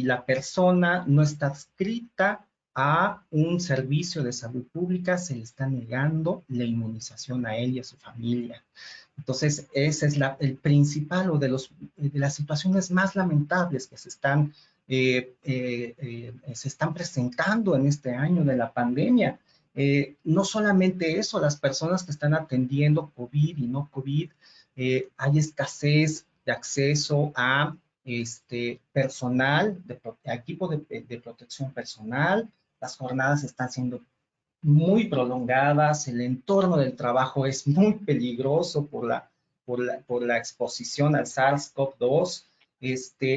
la persona no está adscrita a un servicio de salud pública, se le está negando la inmunización a él y a su familia. Entonces, ese es el principal o de las situaciones más lamentables que se están presentando en este año de la pandemia. No solamente eso, las personas que están atendiendo COVID y no COVID, hay escasez de acceso a personal, equipo de protección personal. Las jornadas están siendo muy prolongadas, el entorno del trabajo es muy peligroso por la exposición al SARS-CoV-2.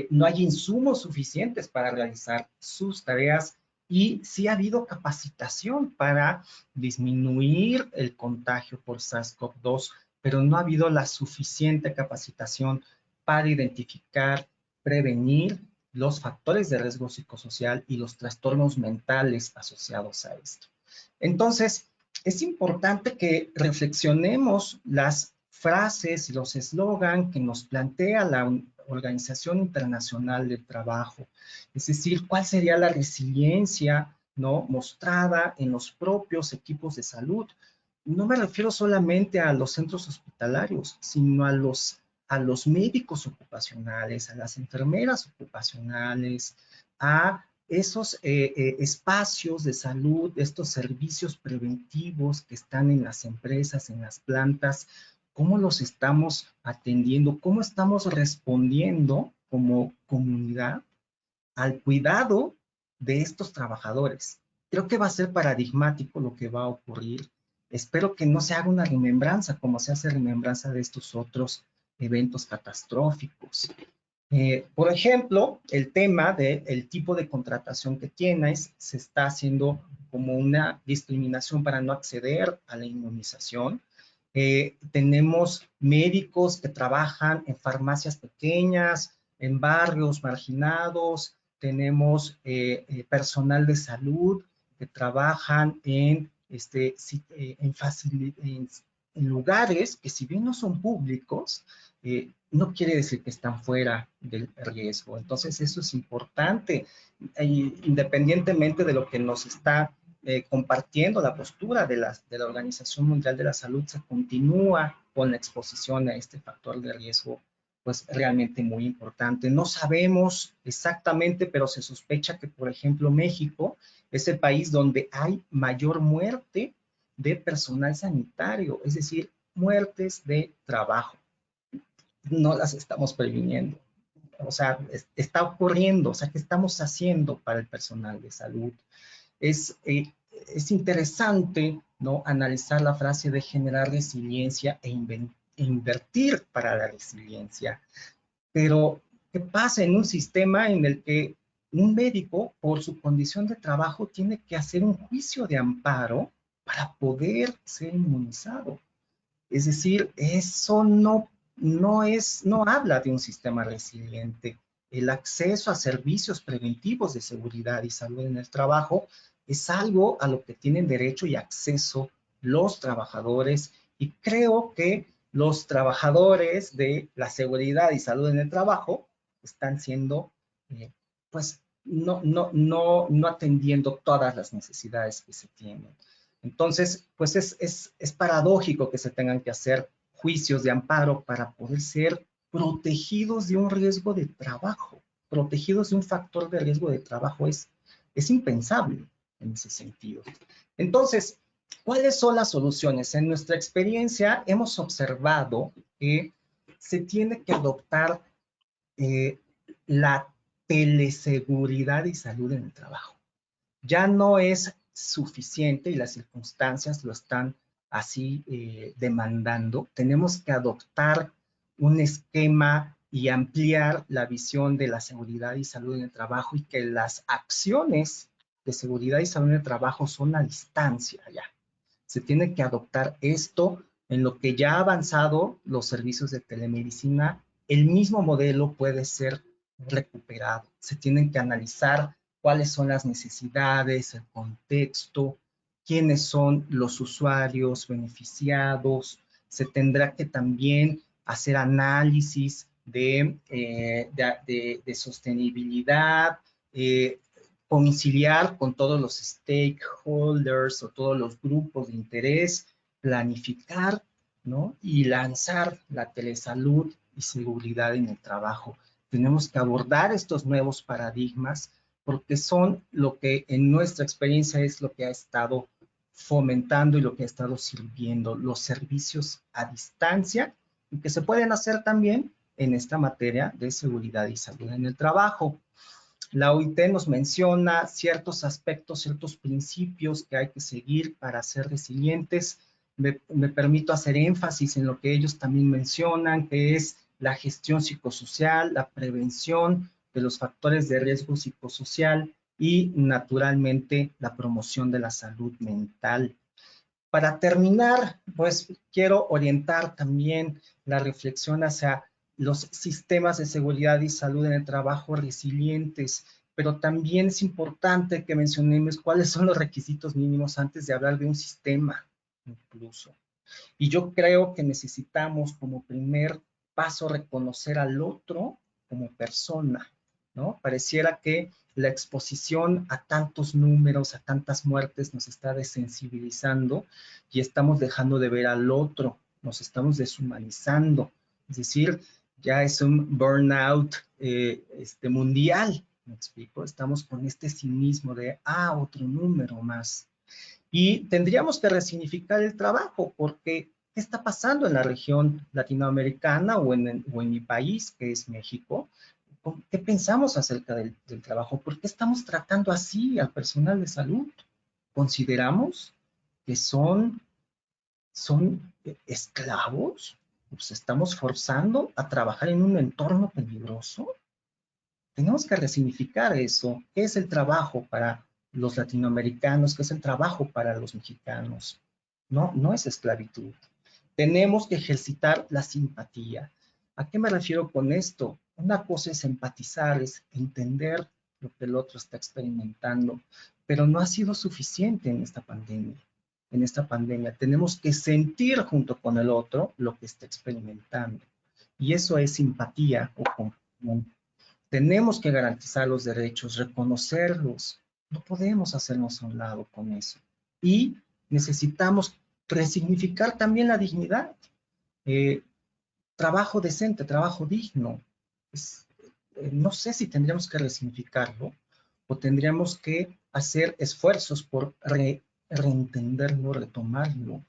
No hay insumos suficientes para realizar sus tareas y sí ha habido capacitación para disminuir el contagio por SARS-CoV-2, pero no ha habido la suficiente capacitación para identificar, prevenir los factores de riesgo psicosocial y los trastornos mentales asociados a esto. Entonces, es importante que reflexionemos las frases y los eslogans que nos plantea la Organización Internacional del Trabajo. Es decir, cuál sería la resiliencia, ¿no?, mostrada en los propios equipos de salud. no me refiero solamente a los centros hospitalarios, sino a los médicos ocupacionales, a las enfermeras ocupacionales, a esos espacios de salud, estos servicios preventivos que están en las empresas, en las plantas, cómo los estamos atendiendo, cómo estamos respondiendo como comunidad al cuidado de estos trabajadores. Creo que va a ser paradigmático lo que va a ocurrir. Espero que no se haga una remembranza como se hace remembranza de estos otros eventos catastróficos. Por ejemplo, el tema del tipo de contratación que tienes se está haciendo como una discriminación para no acceder a la inmunización. Tenemos médicos que trabajan en farmacias pequeñas, en barrios marginados, tenemos personal de salud que trabajan en lugares que si bien no son públicos, no quiere decir que están fuera del riesgo. Entonces eso es importante, independientemente de lo que nos está compartiendo la postura de la Organización Mundial de la Salud, se continúa con la exposición a este factor de riesgo, pues realmente muy importante. No sabemos exactamente, pero se sospecha que, por ejemplo, México es el país donde hay mayor muerte de personal sanitario, es decir, muertes de trabajo. No las estamos previniendo. O sea, está ocurriendo. O sea, ¿qué estamos haciendo para el personal de salud? Es interesante, ¿no?, analizar la frase de generar resiliencia e invertir para la resiliencia. Pero, ¿qué pasa en un sistema en el que un médico, por su condición de trabajo, tiene que hacer un juicio de amparo para poder ser inmunizado? Es decir, eso no habla de un sistema resiliente. El acceso a servicios preventivos de seguridad y salud en el trabajo es algo a lo que tienen derecho y acceso los trabajadores, y creo que los trabajadores de la seguridad y salud en el trabajo están siendo, pues, no atendiendo todas las necesidades que se tienen. Entonces, pues es paradójico que se tengan que hacer juicios de amparo para poder ser protegidos de un riesgo de trabajo, protegidos de un factor de riesgo de trabajo. Es impensable en ese sentido. Entonces, ¿cuáles son las soluciones? En nuestra experiencia hemos observado que se tiene que adoptar la teleseguridad y salud en el trabajo. Ya no es suficiente y las circunstancias lo están así demandando. Tenemos que adoptar un esquema y ampliar la visión de la seguridad y salud en el trabajo, y que las acciones de seguridad y salud en el trabajo son a distancia ya. Se tiene que adoptar esto en lo que ya ha avanzado los servicios de telemedicina. El mismo modelo puede ser recuperado. Se tienen que analizar cuáles son las necesidades, el contexto, quiénes son los usuarios beneficiados. Se tendrá que también hacer análisis de sostenibilidad, conciliar con todos los stakeholders o todos los grupos de interés, planificar, ¿no?, y lanzar la telesalud y seguridad en el trabajo. Tenemos que abordar estos nuevos paradigmas porque son lo que en nuestra experiencia es lo que ha estado fomentando y lo que ha estado sirviendo, los servicios a distancia, y que se pueden hacer también en esta materia de seguridad y salud en el trabajo. La OIT nos menciona ciertos aspectos, ciertos principios que hay que seguir para ser resilientes. Me permito hacer énfasis en lo que ellos también mencionan, que es la gestión psicosocial, la prevención de los factores de riesgo psicosocial y, naturalmente, la promoción de la salud mental. Para terminar, pues quiero orientar también la reflexión hacia los sistemas de seguridad y salud en el trabajo resilientes, pero también es importante que mencionemos cuáles son los requisitos mínimos antes de hablar de un sistema incluso. Y yo creo que necesitamos como primer paso reconocer al otro como persona, ¿no? Pareciera que la exposición a tantos números, a tantas muertes, nos está desensibilizando y estamos dejando de ver al otro, nos estamos deshumanizando. Es decir, ya es un burnout mundial, ¿me explico? Estamos con este cinismo de, otro número más. Y tendríamos que resignificar el trabajo, porque ¿qué está pasando en la región latinoamericana o en mi país, que es México? ¿Qué pensamos acerca del trabajo? ¿Por qué estamos tratando así al personal de salud? ¿Consideramos que son esclavos? ¿Nos estamos forzando a trabajar en un entorno peligroso? Tenemos que resignificar eso. ¿Qué es el trabajo para los latinoamericanos? ¿Qué es el trabajo para los mexicanos? No es esclavitud. Tenemos que ejercitar la simpatía. ¿A qué me refiero con esto? Una cosa es empatizar, es entender lo que el otro está experimentando, pero no ha sido suficiente en esta pandemia. En esta pandemia tenemos que sentir junto con el otro lo que está experimentando. Y eso es simpatía o compasión. Tenemos que garantizar los derechos, reconocerlos. No podemos hacernos a un lado con eso. Y necesitamos resignificar también la dignidad. Trabajo decente, trabajo digno. No sé si tendríamos que resignificarlo o tendríamos que hacer esfuerzos por reentenderlo, retomarlo.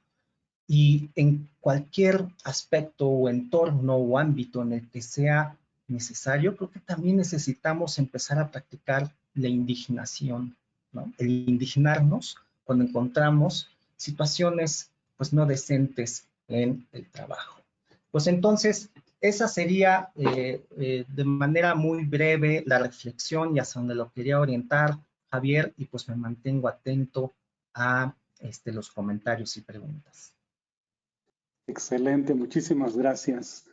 Y en cualquier aspecto o entorno o ámbito en el que sea necesario, creo que también necesitamos empezar a practicar la indignación, ¿no? El indignarnos cuando encontramos situaciones pues no decentes en el trabajo. Pues entonces, esa sería de manera muy breve la reflexión y hacia donde lo quería orientar, Javier, y pues me mantengo atento a los comentarios y preguntas. Excelente, muchísimas gracias.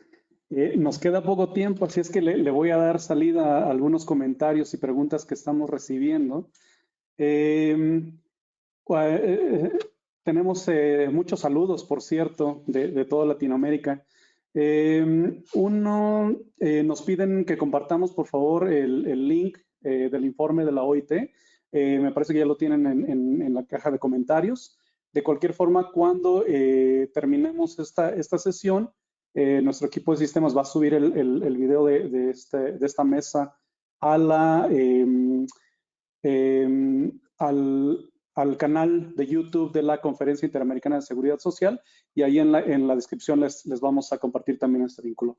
Nos queda poco tiempo, así es que le voy a dar salida a algunos comentarios y preguntas que estamos recibiendo. Tenemos muchos saludos, por cierto, de toda Latinoamérica. Nos piden que compartamos, por favor, el link del informe de la OIT. Me parece que ya lo tienen en la caja de comentarios. De cualquier forma, cuando terminemos esta sesión, nuestro equipo de sistemas va a subir el video de esta mesa al canal de YouTube de la Conferencia Interamericana de Seguridad Social, y ahí en la descripción les vamos a compartir también este vínculo.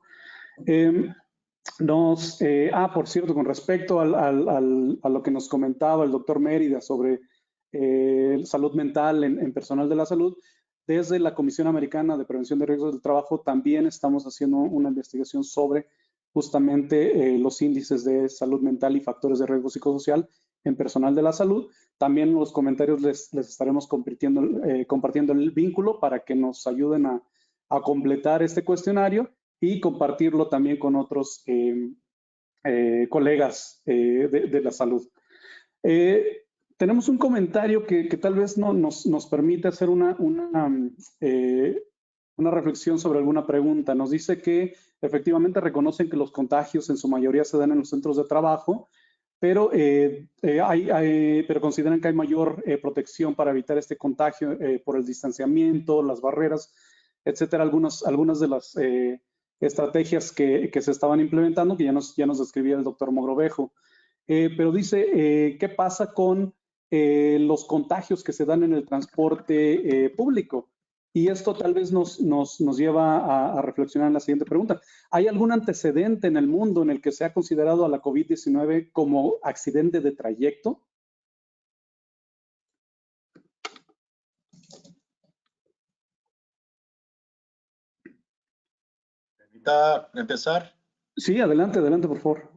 Por cierto, con respecto a lo que nos comentaba el doctor Mérida sobre salud mental en personal de la salud, desde la Comisión Americana de Prevención de Riesgos del Trabajo también estamos haciendo una investigación sobre justamente los índices de salud mental y factores de riesgo psicosocial en personal de la salud. También en los comentarios les estaremos compartiendo el vínculo para que nos ayuden a completar este cuestionario y compartirlo también con otros colegas de la salud. Tenemos un comentario que tal vez nos permite hacer una reflexión sobre alguna pregunta. Nos dice que efectivamente reconocen que los contagios en su mayoría se dan en los centros de trabajo, pero consideran que hay mayor protección para evitar este contagio por el distanciamiento, las barreras, etcétera. Algunas de las estrategias que se estaban implementando, que ya nos describía el doctor Mogrovejo. Pero dice, ¿qué pasa con los contagios que se dan en el transporte público? Y esto tal vez nos lleva a reflexionar en la siguiente pregunta. ¿Hay algún antecedente en el mundo en el que se ha considerado a la COVID-19 como accidente de trayecto? ¿Permita empezar? Sí, adelante, por favor.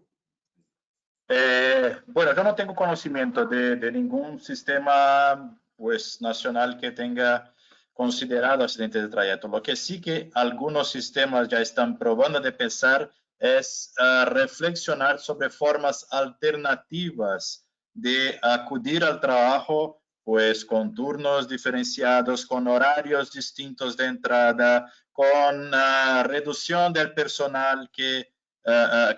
Bueno, yo no tengo conocimiento de ningún sistema pues, nacional que tenga considerado accidente de trayecto. Lo que sí que algunos sistemas ya están probando de pensar es reflexionar sobre formas alternativas de acudir al trabajo, pues con turnos diferenciados, con horarios distintos de entrada, con reducción del personal que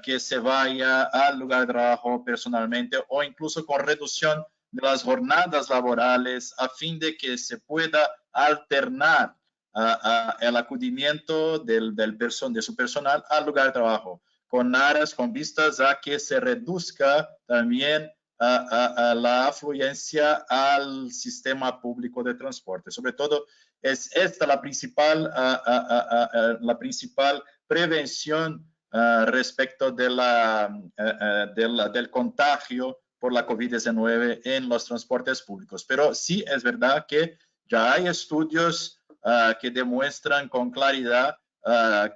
que se vaya al lugar de trabajo personalmente o incluso con reducción de las jornadas laborales a fin de que se pueda alternar el acudimiento de su personal al lugar de trabajo, con aras, con vistas a que se reduzca también la afluencia al sistema público de transporte. Sobre todo, es esta la principal prevención respecto del contagio por la COVID-19 en los transportes públicos. Pero sí es verdad que ya hay estudios que demuestran con claridad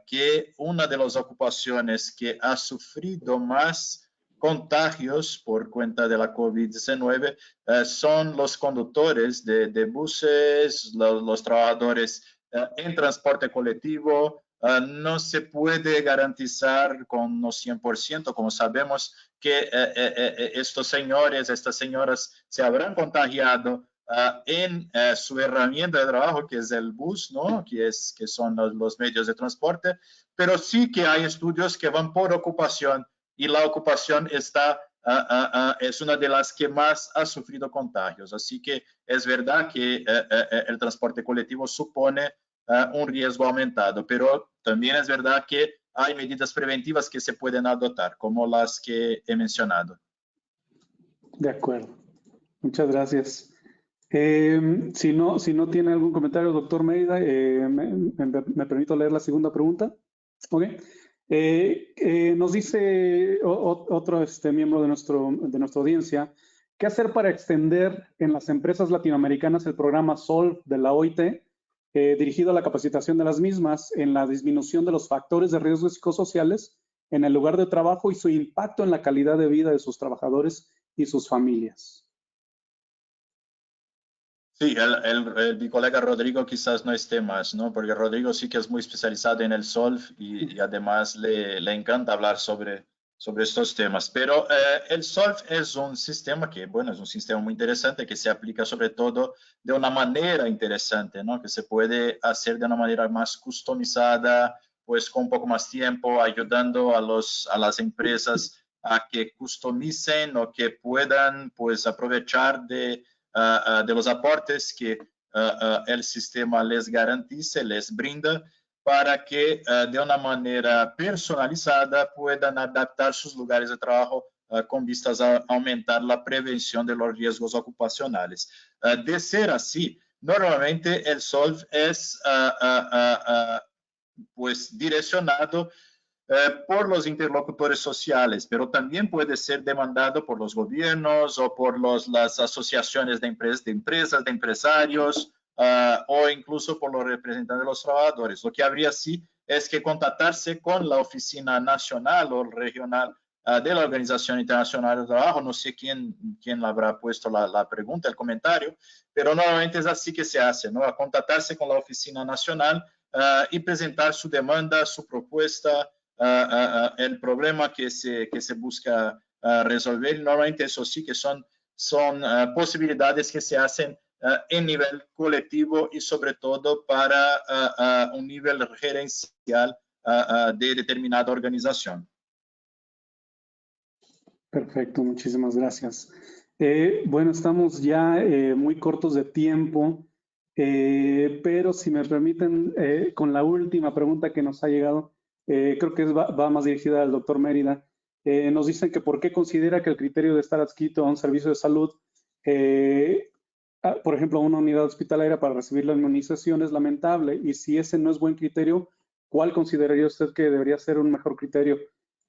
que una de las ocupaciones que ha sufrido más contagios por cuenta de la COVID-19 son los conductores de buses, los trabajadores en transporte colectivo. No se puede garantizar con los 100%, como sabemos, que estos señores, estas señoras se habrán contagiado en su herramienta de trabajo, que es el bus, ¿no? que son los medios de transporte, pero sí que hay estudios que van por ocupación y la ocupación es una de las que más ha sufrido contagios. Así que es verdad que el transporte colectivo supone un riesgo aumentado, pero también es verdad que hay medidas preventivas que se pueden adoptar, como las que he mencionado. De acuerdo. Muchas gracias. Si no tiene algún comentario, doctor Mérida, me permito leer la segunda pregunta. Ok. Nos dice otro miembro de nuestra audiencia, ¿qué hacer para extender en las empresas latinoamericanas el programa SOLV de la OIT, dirigido a la capacitación de las mismas en la disminución de los factores de riesgo psicosociales en el lugar de trabajo y su impacto en la calidad de vida de sus trabajadores y sus familias? Sí, mi colega Rodrigo quizás no esté más, ¿no? Porque Rodrigo sí que es muy especializado en el SOLV y además le encanta hablar sobre estos temas. Pero el SOLV es un sistema que, bueno, es un sistema muy interesante que se aplica sobre todo de una manera interesante, ¿no? Que se puede hacer de una manera más customizada, pues con un poco más tiempo, ayudando a las empresas a que customicen o que puedan, pues, aprovechar de los aportes que el sistema les garantice, les brinda, para que de una manera personalizada puedan adaptar sus lugares de trabajo con vistas a aumentar la prevención de los riesgos ocupacionales. De ser así, normalmente el SOLV es pues direccionado por los interlocutores sociales, pero también puede ser demandado por los gobiernos o por las asociaciones de empresas, de empresarios, o incluso por los representantes de los trabajadores. Lo que habría sí es que contactarse con la oficina nacional o regional de la Organización Internacional del Trabajo. No sé quién le habrá puesto la pregunta, el comentario, pero normalmente es así que se hace, ¿no? A contactarse con la oficina nacional y presentar su demanda, su propuesta, el problema que se busca resolver. Normalmente eso sí que son posibilidades que se hacen en nivel colectivo y sobre todo para un nivel gerencial de determinada organización. Perfecto, muchísimas gracias. Bueno, estamos ya muy cortos de tiempo, pero si me permiten, con la última pregunta que nos ha llegado, creo que va más dirigida al doctor Mérida. Nos dicen que por qué considera que el criterio de estar adscrito a un servicio de salud, por ejemplo, a una unidad hospitalaria para recibir la inmunización es lamentable, y si ese no es buen criterio, ¿cuál consideraría usted que debería ser un mejor criterio?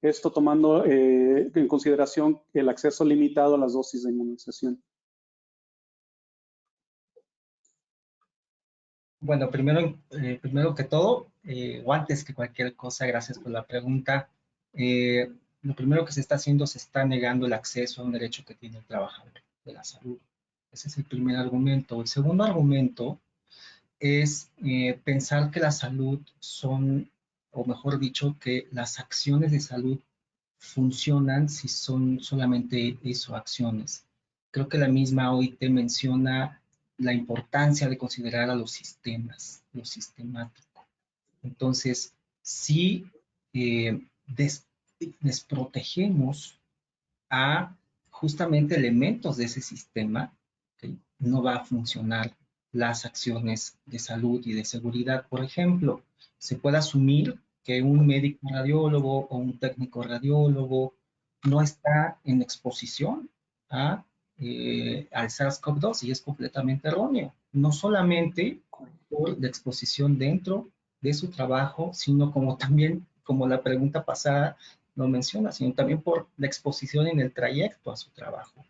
Esto tomando en consideración el acceso limitado a las dosis de inmunización. Bueno, primero que todo, o antes que cualquier cosa, gracias por la pregunta. Lo primero que se está haciendo, se está negando el acceso a un derecho que tiene el trabajador de la salud. Ese es el primer argumento. El segundo argumento es pensar que la salud son, o mejor dicho, que las acciones de salud funcionan si son solamente eso, acciones. Creo que la misma OIT menciona la importancia de considerar a los sistemas, lo sistemático. Entonces, sí, desprotegemos a justamente elementos de ese sistema, ¿okay? No va a funcionar las acciones de salud y de seguridad. Por ejemplo, se puede asumir que un médico radiólogo o un técnico radiólogo no está en exposición al SARS-CoV-2 y es completamente erróneo. No solamente por la exposición dentro de su trabajo, sino como también, como la pregunta pasada lo menciona, sino también por la exposición en el trayecto a su trabajo.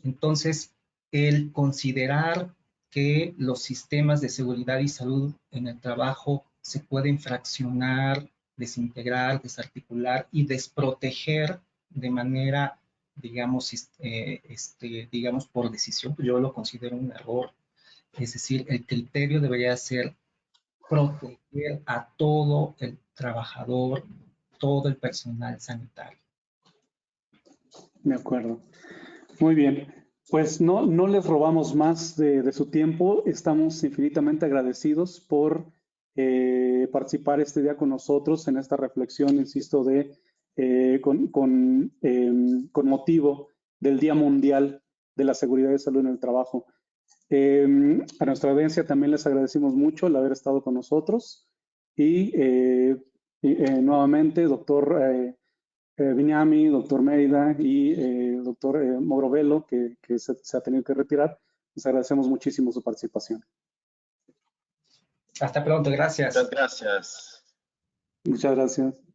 Entonces, el considerar que los sistemas de seguridad y salud en el trabajo se pueden fraccionar, desintegrar, desarticular y desproteger de manera, digamos, digamos por decisión, pues yo lo considero un error. Es decir, el criterio debería ser proteger a todo el trabajador, todo el personal sanitario. De acuerdo. Muy bien. Pues no les robamos más de su tiempo. Estamos infinitamente agradecidos por participar este día con nosotros en esta reflexión, insisto, con motivo del Día Mundial de la Seguridad y Salud en el Trabajo. A nuestra audiencia también les agradecemos mucho el haber estado con nosotros y nuevamente, doctor Viñami, doctor Mérida y doctor Morovelo, que se ha tenido que retirar. Les agradecemos muchísimo su participación. Hasta pronto, gracias. Muchas gracias. Muchas gracias.